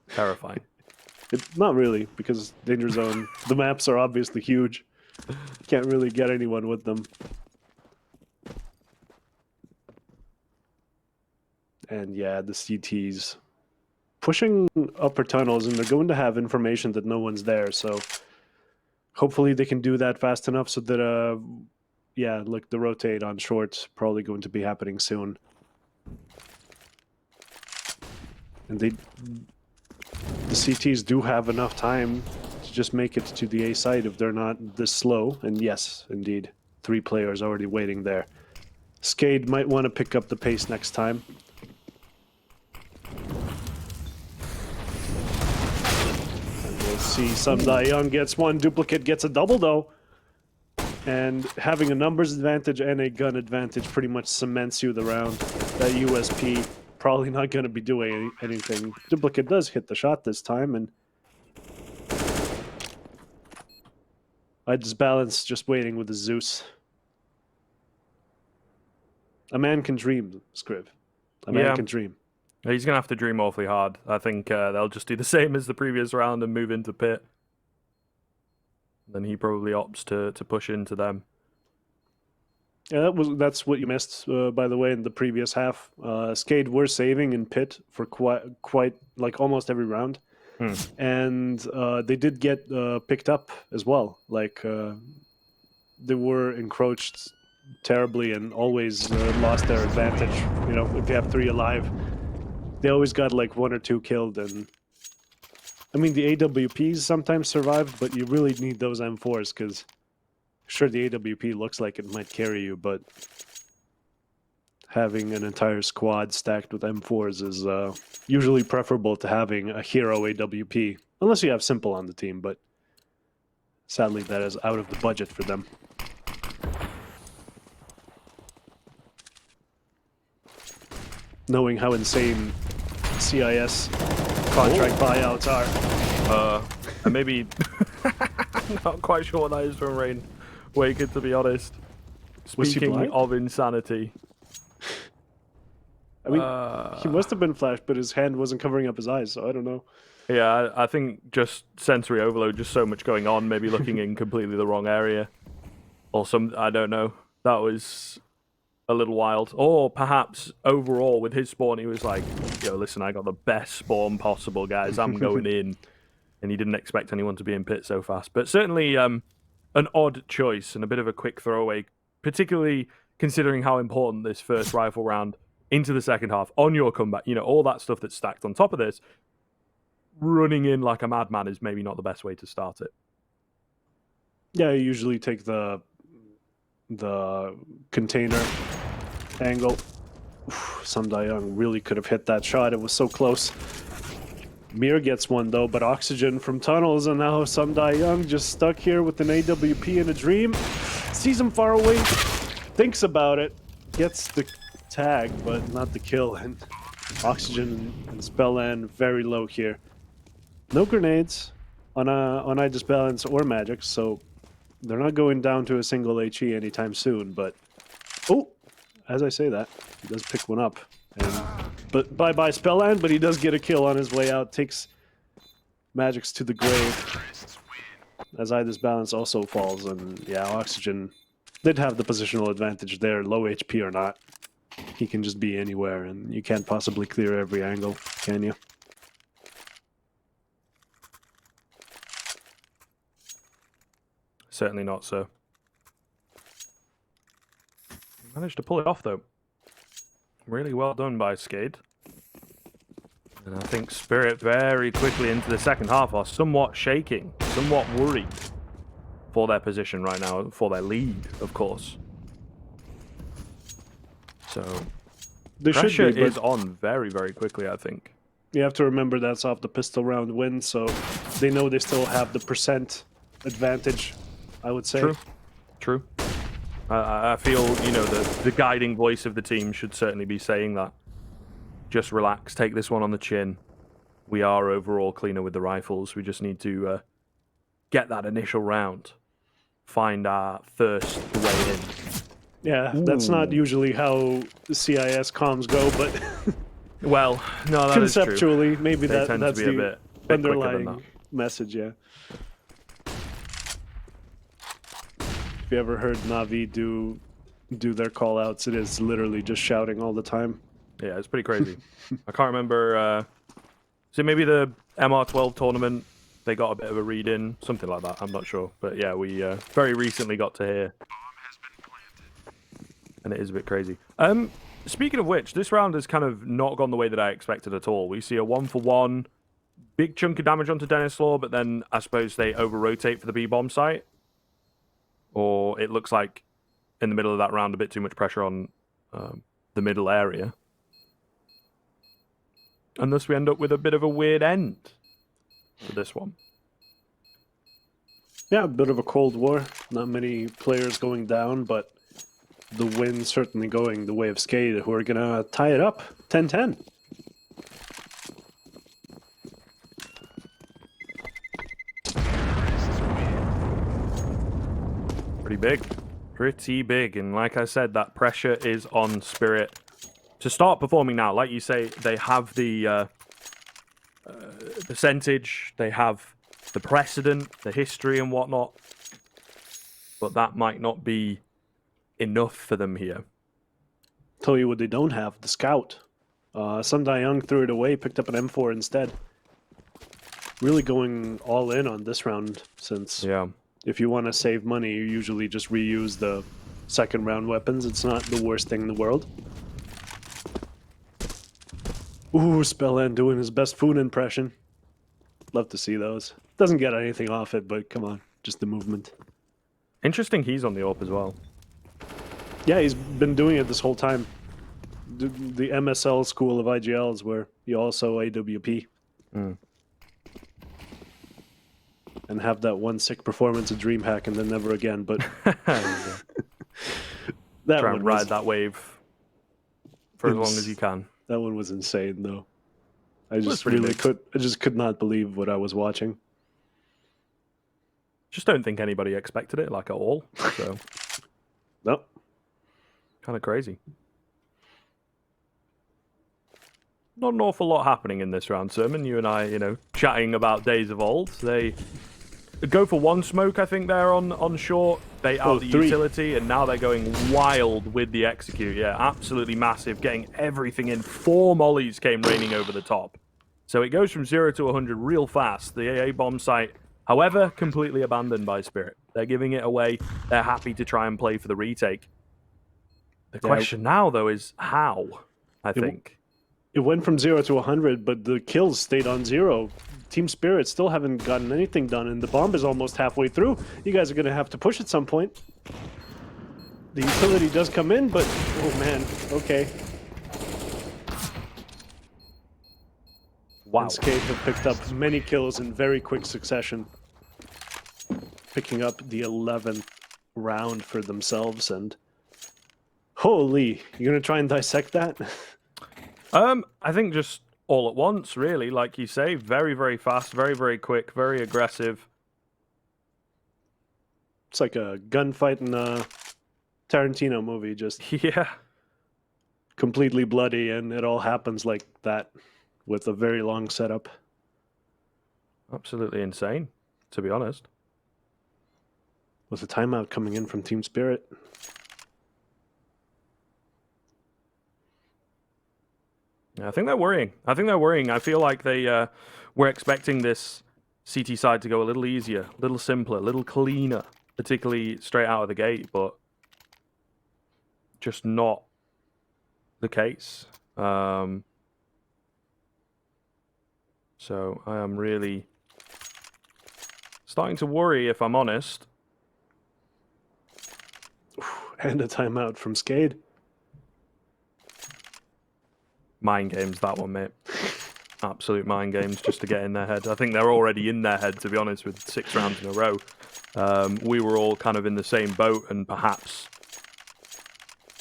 terrifying. Not really, because danger zone, the maps are obviously huge. Can't really get anyone with them. And yeah, the CTs pushing upper tunnels, and they're going to have information that no one's there, so hopefully they can do that fast enough so that yeah, look, the rotate on shorts probably going to be happening soon. And the CTs do have enough time to just make it to the A site if they're not this slow. And yes, indeed, 3 players already waiting there. SKADE might want to pick up the pace next time. And we'll see some Die Young gets 1, Duplicate gets a double though. And having a numbers advantage and a gun advantage pretty much cements you the round. That USP probably not going to be doing anything. Duplicate does hit the shot this time, and I just balance, just waiting with the Zeus. A man can dream, Scriv. A man can dream. He's going to have to dream awfully hard. I think they'll just do the same as the previous round and move into pit. Then he probably opts to push into them. Yeah, that's what you missed, by the way, in the previous half. SKADE were saving in pit for quite like almost every round, and they did get picked up as well. Like they were encroached terribly and always lost their advantage. You know, if you have 3 alive, they always got like 1 or 2 killed. And I mean, the AWPs sometimes survived, but you really need those M4s because. Sure, the AWP looks like it might carry you, but having an entire squad stacked with M4s is usually preferable to having a hero AWP, unless you have Simple on the team, but sadly that is out of the budget for them. Knowing how insane CIS contract buyouts are. And maybe... not quite sure what that is from Rain. Waker, to be honest. Speaking of insanity. I mean, he must have been flashed, but his hand wasn't covering up his eyes, so I don't know. Yeah, I think just sensory overload, just so much going on, maybe looking in completely the wrong area. Or I don't know. That was a little wild. Or perhaps overall with his spawn, he was like, yo, listen, I got the best spawn possible, guys. I'm going in. And he didn't expect anyone to be in pit so fast. But certainly an odd choice and a bit of a quick throwaway, particularly considering how important this first rifle round into the second half on your comeback, you know, all that stuff that's stacked on top of this, running in like a madman is maybe not the best way to start it. Yeah, I usually take the container angle. Oof, Some Die Young really could have hit that shot. It was so close. Mir gets 1 though, but Oxygen from tunnels, and now Some Die Young just stuck here with an AWP in a dream. Sees him far away, thinks about it, gets the tag, but not the kill. And Oxygen and Spellland very low here. No grenades on Idis Balance or Magic, so they're not going down to a single HE anytime soon. But oh, as I say that, he does pick 1 up. But bye-bye Spellland, but he does get a kill on his way out, takes Magics to the grave. as Ida's balance also falls, and yeah, Oxygen did have the positional advantage there, low HP or not. He can just be anywhere, and you can't possibly clear every angle, can you? Certainly not, sir. Managed to pull it off, though. Really well done by SKADE. And I think Spirit very quickly into the second half are somewhat shaking, somewhat worried for their position right now, for their lead, of course. So, There pressure should be, but is on very, very quickly, I think. you have to remember that's off the pistol round win, so they know they still have the percent advantage, I would say. True. True. I feel, you know, the guiding voice of the team should certainly be saying that. Just relax, take this one on the chin. We are overall cleaner with the rifles. We just need to get that initial round. Find our first way in. Yeah, that's not usually how the CIS comms go, but Well, no, that is true. conceptually, maybe They tend that's to be a the bit quicker than underlying that. message, yeah. If you ever heard Navi do their call outs, it is literally just shouting all the time. Yeah, it's pretty crazy. I can't remember. So maybe the MR12 tournament, they got a bit of a read in, something like that. I'm not sure, but yeah, we very recently got to hear, and it is a bit crazy. Speaking of which, this round has kind of not gone the way that I expected at all. We see a 1-for-1, big chunk of damage onto Dennis Law, but then I suppose they over-rotate for the B-bomb site. Or it looks like in the middle of that round, a bit too much pressure on the middle area. And thus we end up with a bit of a weird end for this one. Yeah, a bit of a Cold War. Not many players going down, but the win certainly going the way of SKADE, who are going to tie it up 10-10. Pretty big. Pretty big. And like I said, that pressure is on Spirit to start performing now. Like you say, they have the percentage, they have the precedent, the history and whatnot. But that might not be enough for them here. Tell you what they don't have, the Scout. Sun Young threw it away, picked up an M4 instead. Really going all in on this round, since if you want to save money, you usually just reuse the second round weapons. It's not the worst thing in the world. Ooh, Spellend doing his best food impression. Love to see those. Doesn't get anything off it, but come on, just the movement. Interesting he's on the AWP as well. Yeah, he's been doing it this whole time. The MSL school of IGLs, where you also AWP. And have that one sick performance of DreamHack and then never again, but Try and ride that wave for as long as you can. That one was insane, though. I just pretty really big. I just could not believe what I was watching. Just don't think anybody expected it, like, at all. So, Nope. kind of crazy. Not an awful lot happening in this round, Sermon. You and I, you know, chatting about days of old. They go for one smoke, I think they're on short. They out the three. utility, and now they're going wild with the execute. Yeah, absolutely massive, getting everything in. 4 mollies came raining over the top. So it goes from 0 to 100 real fast. The AA bomb site, however, completely abandoned by Spirit. They're giving it away. They're happy to try and play for the retake. The question now, though, is how, I think. It went from 0 to 100, but the kills stayed on 0. Team Spirit still haven't gotten anything done, and the bomb is almost halfway through. You guys are going to have to push at some point. The utility does come in, but oh man, okay. Wow. And SKADE have picked up many kills in very quick succession, picking up the 11th round for themselves, and holy, you're going to try and dissect that? I think just all at once, really, like you say, very, very fast, very, very quick, very aggressive. It's like a gunfight in a Tarantino movie, just Yeah. completely bloody, and it all happens like that with a very long setup. Absolutely insane, to be honest. with a timeout coming in from Team Spirit. Yeah, I think they're worrying. I feel like they were expecting this CT side to go a little easier, a little simpler, a little cleaner, particularly straight out of the gate, but just not the case. So I am really starting to worry, if I'm honest. And a timeout from SKADE. Mind games, that one, mate. Absolute mind games just to get in their head. I think they're already in their head, to be honest, with 6 rounds in a row. We were all kind of in the same boat, and perhaps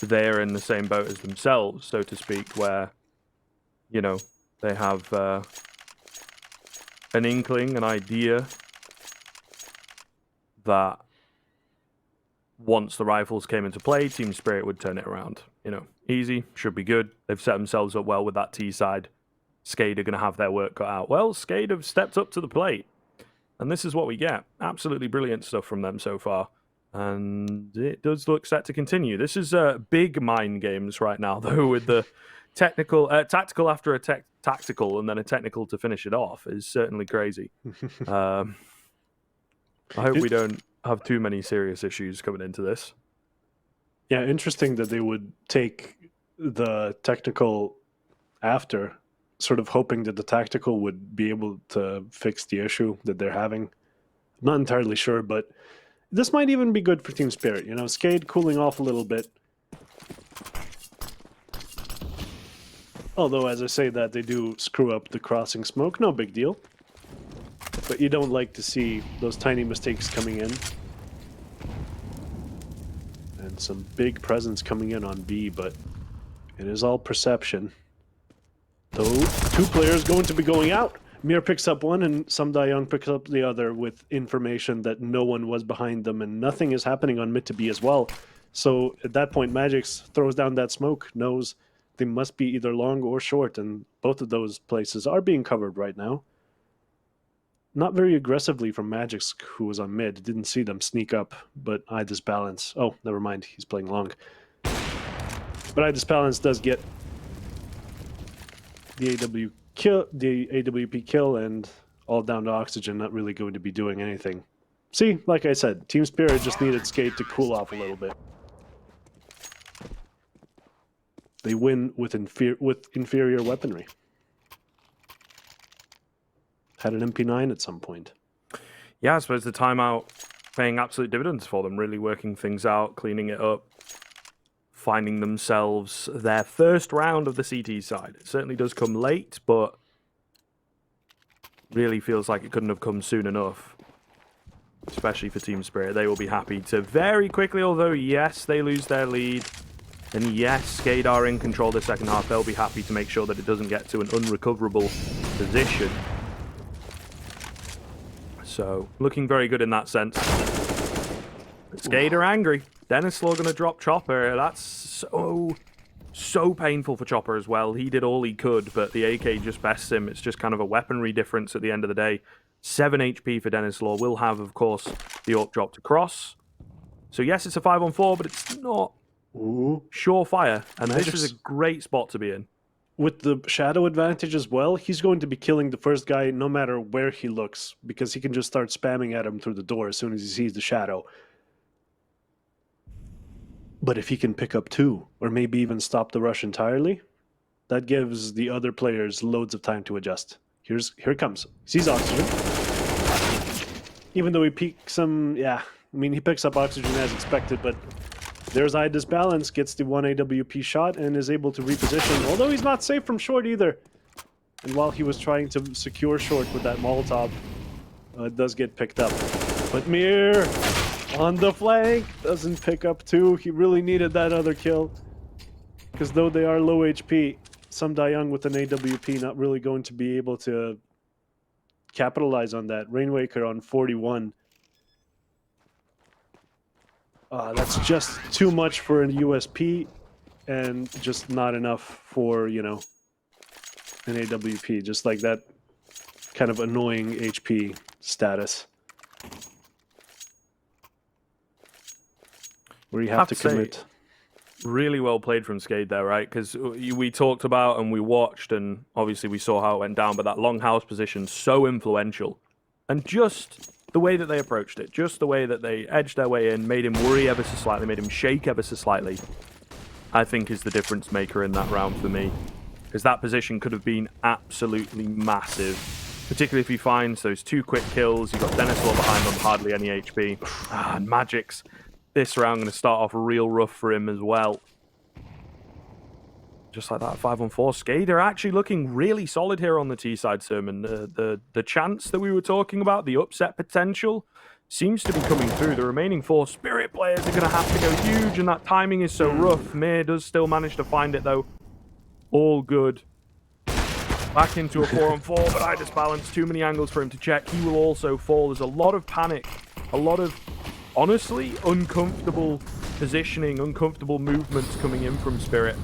they're in the same boat as themselves, so to speak, where, you know, they have an inkling, an idea that once the rifles came into play, Team Spirit would turn it around. You know, easy, should be good. They've set themselves up well with that T side. SKADE are going to have their work cut out. Well, SKADE have stepped up to the plate, and this is what we get. Absolutely brilliant stuff from them so far, and it does look set to continue. This is big mind games right now, though, with the tactical after a tactical and then a technical to finish it off is certainly crazy. I hope we don't have too many serious issues coming into this. Yeah, interesting that they would take the technical after, sort of hoping that the tactical would be able to fix the issue that they're having. I'm not entirely sure, but this might even be good for Team Spirit. You know, SKADE cooling off a little bit. Although, as I say that, they do screw up the crossing smoke. No big deal. But you don't like to see those tiny mistakes coming in. And some big presence coming in on B, but it is all perception. Though, 2 players going to be going out. Mir picks up one and Samdayong picks up the other with information that no one was behind them and nothing is happening on mid to B as well. So at that point, Magix throws down that smoke, knows they must be either long or short, and both of those places are being covered right now. Not very aggressively from Magix, who was on mid. Didn't see them sneak up, but Idis Balance. Oh, never mind, he's playing long. But Idis Balance does get the AWP kill, and all down to Oxygen, not really going to be doing anything. See, like I said, Team Spirit just needed SKADE to cool off a little bit. They win with inferior weaponry. Had an MP9 at some point. Yeah, I suppose the timeout paying absolute dividends for them, really working things out, cleaning it up, finding themselves their first round of the CT side. It certainly does come late, but really feels like it couldn't have come soon enough, especially for Team Spirit. They will be happy to very quickly, although yes, they lose their lead, and yes, SKADE are in control the second half. They'll be happy to make sure that it doesn't get to an unrecoverable position. So, looking very good in that sense. SKADE are angry. Dennis Law going to drop Chopper. That's so painful for Chopper as well. He did all he could, but the AK just bests him. It's just kind of a weaponry difference at the end of the day. 7 HP for Dennis Law. Will have, of course, the AWP drop to cross. So yes, it's a 5-on-4, but it's not surefire. And this is a great spot to be in. With the shadow advantage as well, he's going to be killing the first guy no matter where he looks, because he can just start spamming at him through the door as soon as he sees the shadow. But if he can pick up 2, or maybe even stop the rush entirely, that gives the other players loads of time to adjust. Here it comes. Sees Oxygen. Even though he peeks him, yeah, I mean, he picks up Oxygen as expected, but there's Idis Balance, gets the 1 AWP shot and is able to reposition, although he's not safe from short either. And while he was trying to secure short with that Molotov, it does get picked up. But Mir on the flank doesn't pick up 2. He really needed that other kill, because though they are low HP, Samdayong with an AWP not really going to be able to capitalize on that. Rainwaker on 41. That's just too much for a USP and just not enough for, you know, an AWP. Just like that kind of annoying HP status. where you have to say, commit. Really well played from SKADE there, right? Because we talked about and we watched, and obviously we saw how it went down, but that long house position, so influential. And just the way that they approached it, just the way that they edged their way in, made him worry ever so slightly, made him shake ever so slightly, I think is the difference maker in that round for me. Because that position could have been absolutely massive. Particularly if he finds those 2 quick kills. You've got Denislaw behind on hardly any HP. And Magic's this round going to start off real rough for him as well. Just like that, 5-on-4. SKADE are actually looking really solid here on the T side, Sermon. The chance that we were talking about, the upset potential, seems to be coming through. The remaining 4 Spirit players are going to have to go huge, and that timing is so rough. Mir does still manage to find it, though. All good. Back into a 4-on-4, but I just balanced too many angles for him to check. He will also fall. There's a lot of panic, a lot of, honestly, uncomfortable positioning, uncomfortable movements coming in from Spirit.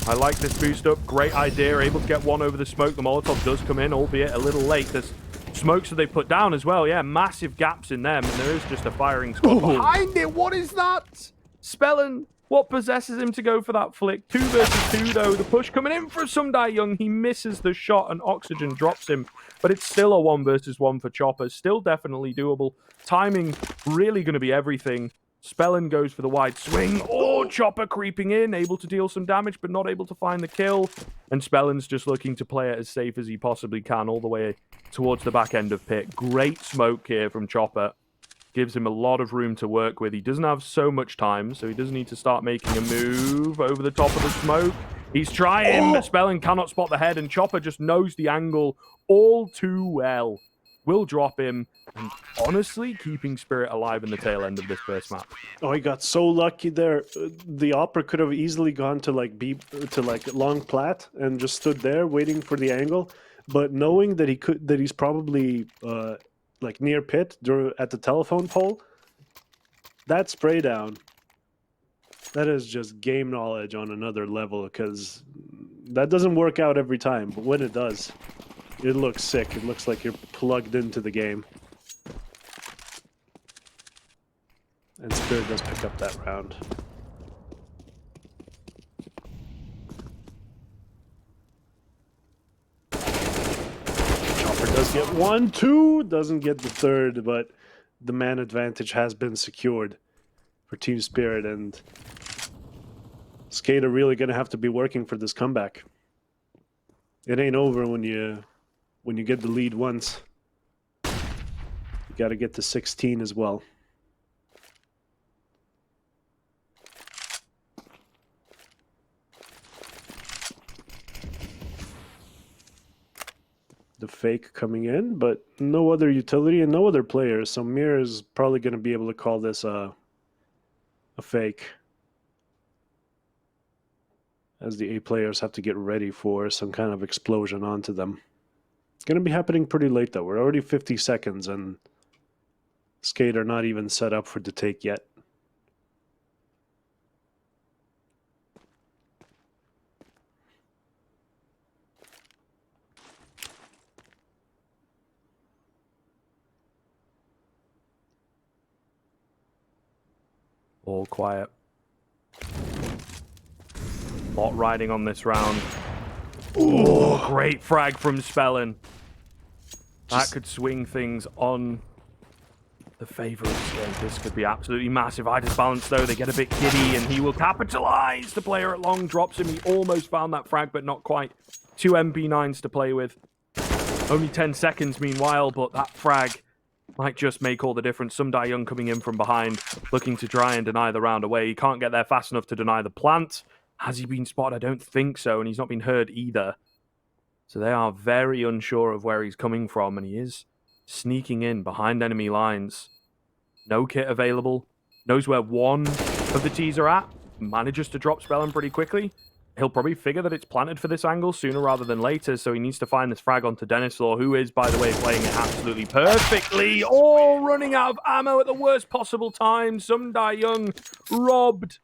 I like this boost up. Great idea. Able to get one over the smoke. The Molotov does come in, albeit a little late. There's smokes that they put down as well. Yeah, massive gaps in them, and there is just a firing squad behind it. What is that? Spellen. What possesses him to go for that flick? 2 versus 2, though. The push coming in from Sumdai Young. He misses the shot, and Oxygen drops him. But it's still a 1 versus 1 for Chopper. Still definitely doable. Timing really going to be everything. Spellen goes for the wide swing. Oh, Chopper creeping in. Able to deal some damage, but not able to find the kill. And Spellen's just looking to play it as safe as he possibly can all the way towards the back end of pit. Great smoke here from Chopper. Gives him a lot of room to work with. He doesn't have so much time, so he does need to start making a move over the top of the smoke. He's trying, but Spellen cannot spot the head, and Chopper just knows the angle all too well. Will drop him, and honestly, keeping Spirit alive in the tail end of this first map. Oh, he got so lucky there. The Opera could have easily gone to long plat and just stood there waiting for the angle, but knowing that he's probably like near pit at the telephone pole, that spray down, that is just game knowledge on another level, because that doesn't work out every time, but when it does, it looks sick. It looks like you're plugged into the game. And Spirit does pick up that round. Does get 1, 2, doesn't get the 3rd, but the man advantage has been secured for Team Spirit, and SKADE are really going to have to be working for this comeback. It ain't over when you get the lead once. You got to get to 16 as well. The fake coming in, but no other utility and no other players, so Mir is probably going to be able to call this a fake, as the A players have to get ready for some kind of explosion onto them. It's going to be happening pretty late, though. We're already 50 seconds, and SKADE are not even set up for the take yet. All quiet. Bot riding on this round. Ooh, great frag from Spellen. That could swing things on the favor of SKADE. This could be absolutely massive. I just balance, though. They get a bit giddy, and he will capitalize. The player at long drops him. He almost found that frag, but not quite. 2 MP9s to play with. Only 10 seconds, meanwhile, but that frag might just make all the difference. Sumdai Young coming in from behind, looking to try and deny the round away. He can't get there fast enough to deny the plant. Has he been spotted? I don't think so, and he's not been heard either. So they are very unsure of where he's coming from, and he is sneaking in behind enemy lines. No kit available. Knows where one of the T's are at. Manages to drop Spellen pretty quickly. He'll probably figure that it's planted for this angle sooner rather than later, so he needs to find this frag onto Denislaw, who is, by the way, playing it absolutely perfectly. All running out of ammo at the worst possible time. Sumdai Young robbed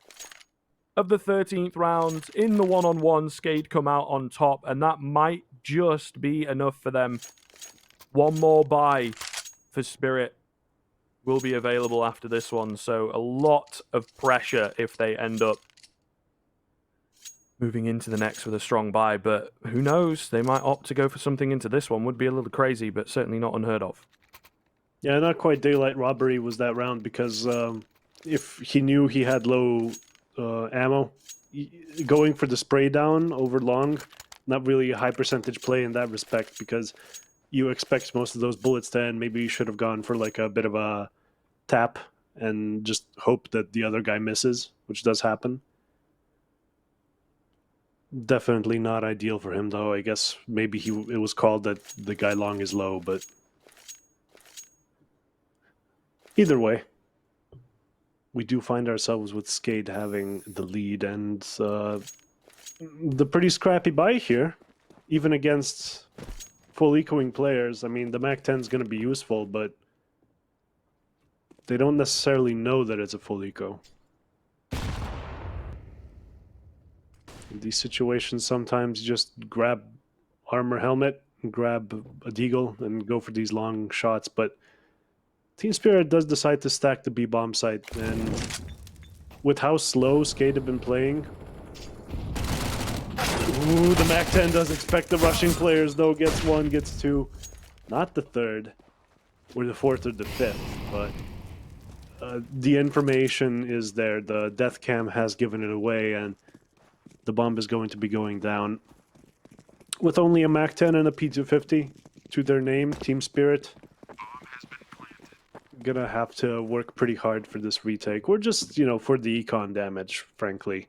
of the 13th round. In the one-on-one, SKADE come out on top, and that might just be enough for them. One more buy for Spirit will be available after this one, so a lot of pressure if they end up moving into the next with a strong buy, but who knows? They might opt to go for something into this one. Would be a little crazy, but certainly not unheard of. Yeah, not quite daylight robbery was that round because if he knew he had low ammo, going for the spray down over long, not really a high percentage play in that respect because you expect most of those bullets to end. Maybe you should have gone for like a bit of a tap and just hope that the other guy misses, which does happen. Definitely not ideal for him, though. I guess maybe it was called that the guy long is low, but either way, we do find ourselves with SKADE having the lead and the pretty scrappy buy here, even against full ecoing players. I mean, the MAC-10 is going to be useful, but they don't necessarily know that it's a full eco. In these situations, sometimes you just grab armor helmet, grab a deagle, and go for these long shots. But Team Spirit does decide to stack the B-bomb site, and with how slow SKADE have been playing, ooh, the MAC-10 does expect the rushing players, though. Gets one, gets two. Not the third, or the fourth, or the fifth, but the information is there. The death cam has given it away, and the bomb is going to be going down. With only a MAC-10 and a P250 to their name, Team Spirit gonna have to work pretty hard for this retake, or just, you know, for the econ damage, frankly.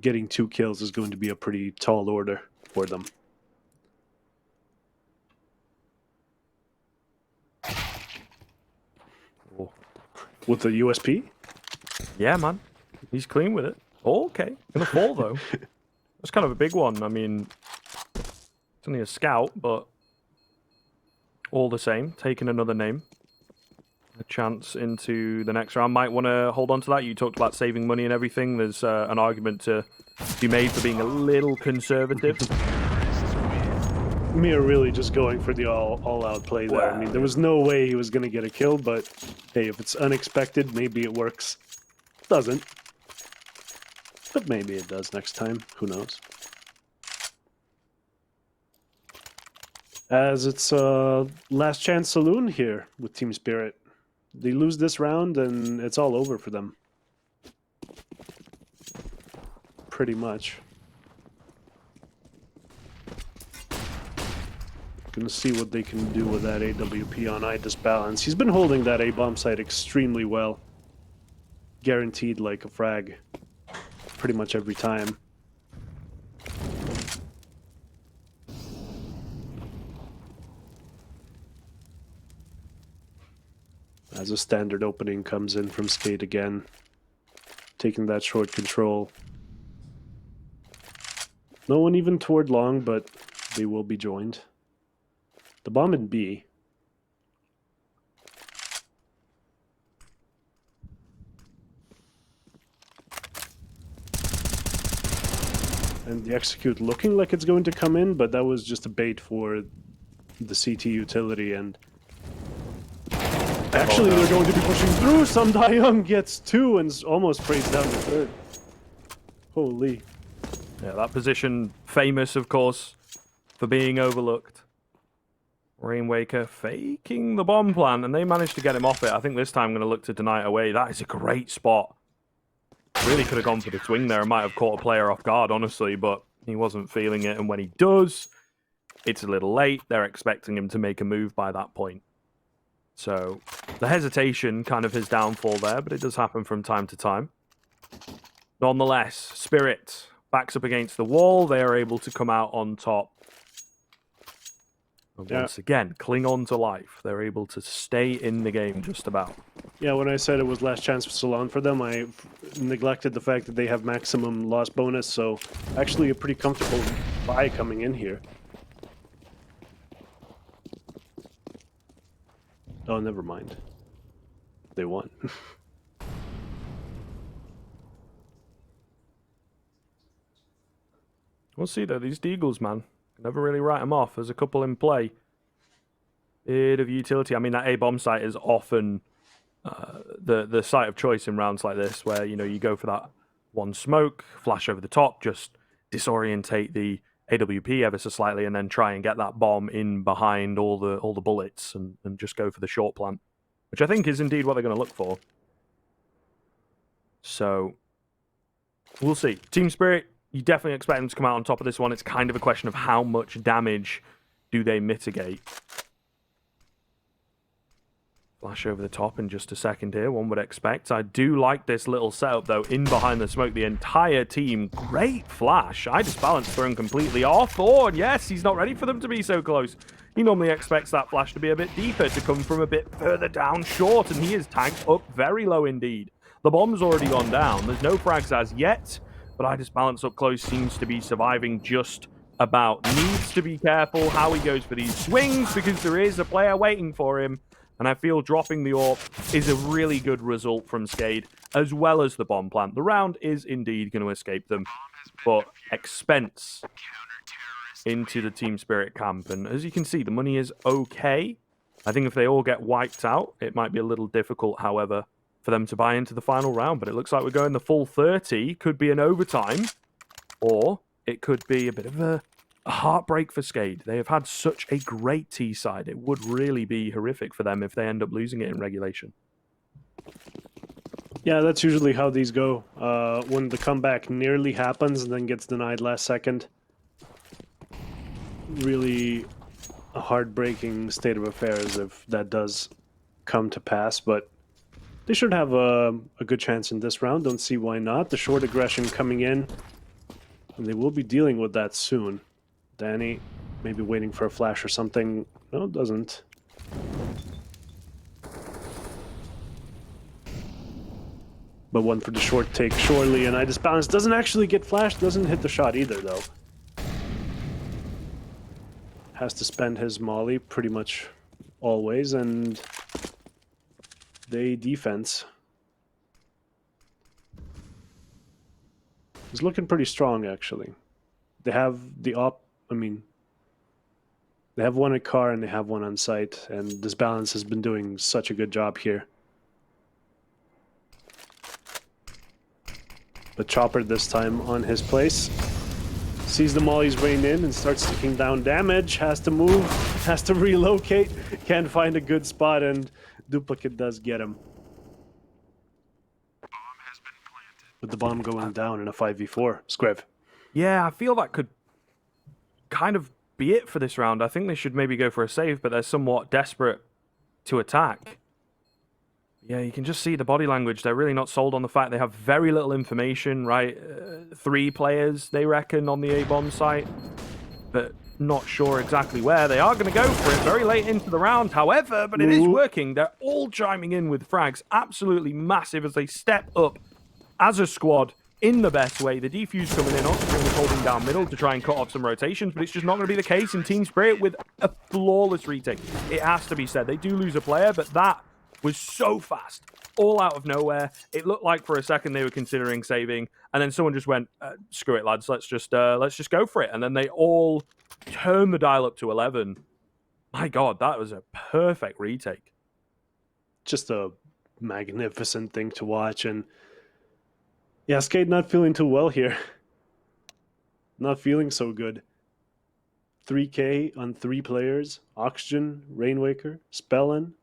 Getting 2 kills is going to be a pretty tall order for them. Oh. With the USP? Yeah, man. He's clean with it. Oh, okay. Gonna fall, though. That's kind of a big one. I mean, it's only a scout, but all the same, taking another name. A chance into the next round. Might want to hold on to that. You talked about saving money and everything. There's an argument to be made for being a little conservative. Mir really just going for the all-out play there. Well, I mean, there was no way he was going to get a kill, but hey, if it's unexpected, maybe it works. Doesn't. But maybe it does next time. Who knows? As it's last chance saloon here with Team Spirit. They lose this round and it's all over for them. Pretty much. Gonna see what they can do with that AWP on Idis balance. He's been holding that A-bomb site extremely well. Guaranteed like a frag. Pretty much every time. As a standard opening comes in from SKADE again. Taking that short control. No one even toward long, but they will be joined. The bomb in B. And the execute looking like it's going to come in, but that was just a bait for the CT utility, and actually they're going to be pushing through. Some Young gets 2 and almost sprays down the 3rd. Holy. Yeah, that position famous, of course, for being overlooked. Rainwaker faking the bomb plant, and they managed to get him off it. I think this time I'm going to look to deny it away. That is a great spot. Really could have gone for the swing there. Might have caught a player off guard, honestly, but he wasn't feeling it. And when he does, it's a little late. They're expecting him to make a move by that point. So the hesitation kind of his downfall there, but it does happen from time to time. Nonetheless, Spirit backs up against the wall. They are able to come out on top. And once again, cling on to life. They're able to stay in the game just about. Yeah, when I said it was last chance for Salon for them, I neglected the fact that they have maximum loss bonus, so actually a pretty comfortable buy coming in here. Oh, never mind. They won. We'll see, though. These Deagles, man. Never really write them off. There's a couple in play. bit of utility. I mean, that A-bomb site is often the site of choice in rounds like this, where you go for that one smoke, flash over the top, just disorientate the AWP ever so slightly, and then try and get that bomb in behind all the bullets, and just go for the short plant, which I think is indeed what they're going to look for. So we'll see. Team Spirit, you definitely expect them to come out on top of this one. It's kind of a question of how much damage do they mitigate. Flash over the top in just a second here, one would expect. I do like this little setup, though, in behind the smoke. The entire team, great flash. iDisbalance thrown completely off. Oh, and yes, he's not ready for them to be so close. He normally expects that flash to be a bit deeper, to come from a bit further down short, and he is tagged up very low indeed. The bomb's already gone down. There's no frags as yet, but iDisbalance up close seems to be surviving just about. Needs to be careful how he goes for these swings, because there is a player waiting for him. And I feel dropping the AWP is a really good result from SKADE, as well as the bomb plant. The round is indeed going to escape them, but expense into the Team Spirit camp. And as you can see, the money is okay. I think if they all get wiped out, it might be a little difficult, however, for them to buy into the final round. But it looks like we're going the full 30. Could be an overtime, or it could be a bit of a heartbreak for SKADE. They have had such a great T side. It would really be horrific for them if they end up losing it in regulation. Yeah, that's usually how these go. When the comeback nearly happens and then gets denied last second. Really a heartbreaking state of affairs if that does come to pass, but they should have a good chance in this round. Don't see why not. The short aggression coming in, and they will be dealing with that soon. Danny, maybe waiting for a flash or something. No, it doesn't. But one for the short take, surely, and iDisbalance doesn't actually get flashed, doesn't hit the shot either, though. Has to spend his molly pretty much always, and they defense. He's looking pretty strong, actually. They have the they have one at car and they have one on site, and Disbalance has been doing such a good job here. But Chopper this time on his place. Sees the mollies rain in and starts taking down damage. Has to move, has to relocate. Can't find a good spot, and Duplicate does get him. With the bomb going down in a 5v4. Scriv. Yeah, I feel that could kind of be it for this round. I think they should maybe go for a save, but they're somewhat desperate to attack. Yeah, you can just see the body language. They're really not sold on the fact they have very little information, right? 3 players, they reckon, on the A-bomb site, but not sure exactly where. They are going to go for it very late into the round, however, but it is working. They're all chiming in with frags. Absolutely massive as they step up as a squad in the best way. The defuse coming in, Oxygen was holding down middle to try and cut off some rotations, but it's just not going to be the case in Team Spirit with a flawless retake. It has to be said. They do lose a player, but that was so fast, all out of nowhere. It looked like for a second they were considering saving, and then someone just went, screw it, lads, let's just go for it. And then they all turned the dial up to 11. My God, that was a perfect retake. Just a magnificent thing to watch, and yeah, SKADE not feeling too well here. Not feeling so good. 3K on 3 players. Oxygen, Rainwaker, Spellin.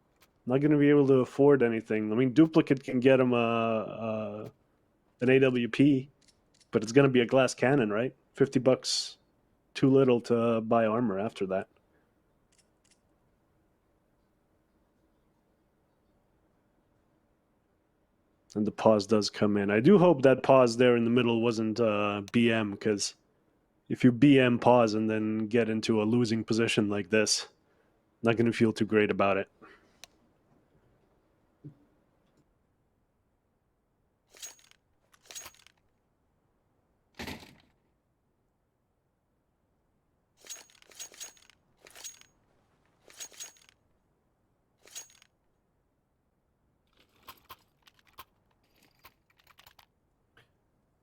Not going to be able to afford anything. I mean, Duplicate can get him an AWP, but it's going to be a glass cannon, right? $50 too little to buy armor after that. And the pause does come in. I do hope that pause there in the middle wasn't BM, because if you BM pause and then get into a losing position like this, not going to feel too great about it.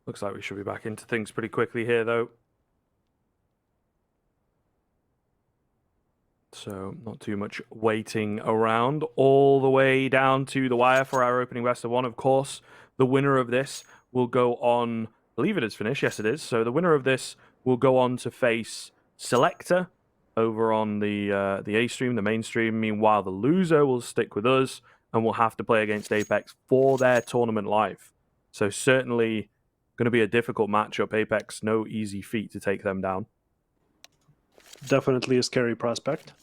Looks like we should be back into things pretty quickly here, though. So not too much waiting around. All the way down to the wire for our opening best of one. Of course, the winner of this will go on. I believe it is finished. Yes, it is. So the winner of this will go on to face Selector over on the A stream, the main stream. Meanwhile, the loser will stick with us and will have to play against Apex for their tournament life. So certainly going to be a difficult matchup. Apex, no easy feat to take them down. Definitely a scary prospect.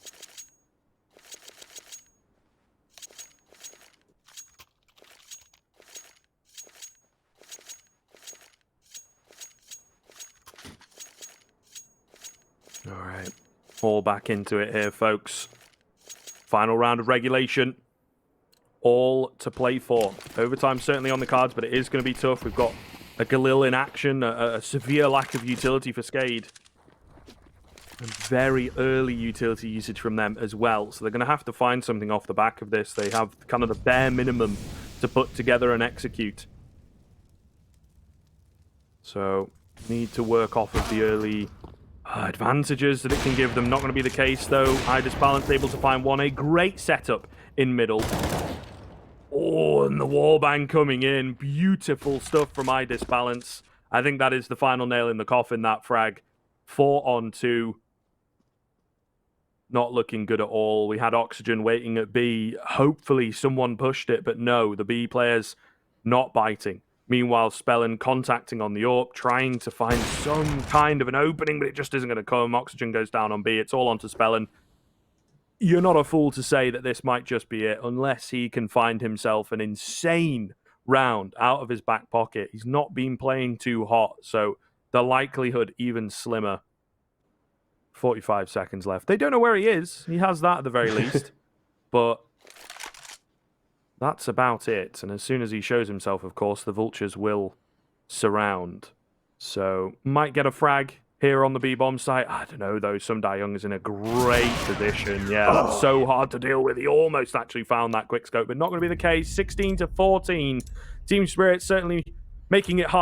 All right. All back into it here, folks. Final round of regulation. All to play for. Overtime certainly on the cards, but it is going to be tough. We've got a Galil in action, a severe lack of utility for SKADE. And very early utility usage from them as well. So they're going to have to find something off the back of this. They have kind of the bare minimum to put together and execute. So need to work off of the early advantages that it can give them. Not going to be the case, though. Idis Balance able to find one. A great setup in middle. Oh, and the wallbang coming in. Beautiful stuff from Idis Balance. I think that is the final nail in the coffin, that frag. 4 on 2. Not looking good at all. We had Oxygen waiting at B. Hopefully someone pushed it, but no, the B players not biting. Meanwhile, Spellin contacting on the AWP, trying to find some kind of an opening, but it just isn't going to come. Oxygen goes down on B. It's all onto Spellin. You're not a fool to say that this might just be it, unless he can find himself an insane round out of his back pocket. He's not been playing too hot, so the likelihood even slimmer. 45 seconds left. They don't know where he is. He has that at the very least. But that's about it. And as soon as he shows himself, of course, the Vultures will surround. So, might get a frag here on the B-bomb site. I don't know, though. Some Young is in a great position. Yeah, so hard to deal with. He almost actually found that quick scope, but not going to be the case. 16-14. Team Spirit certainly making it hard.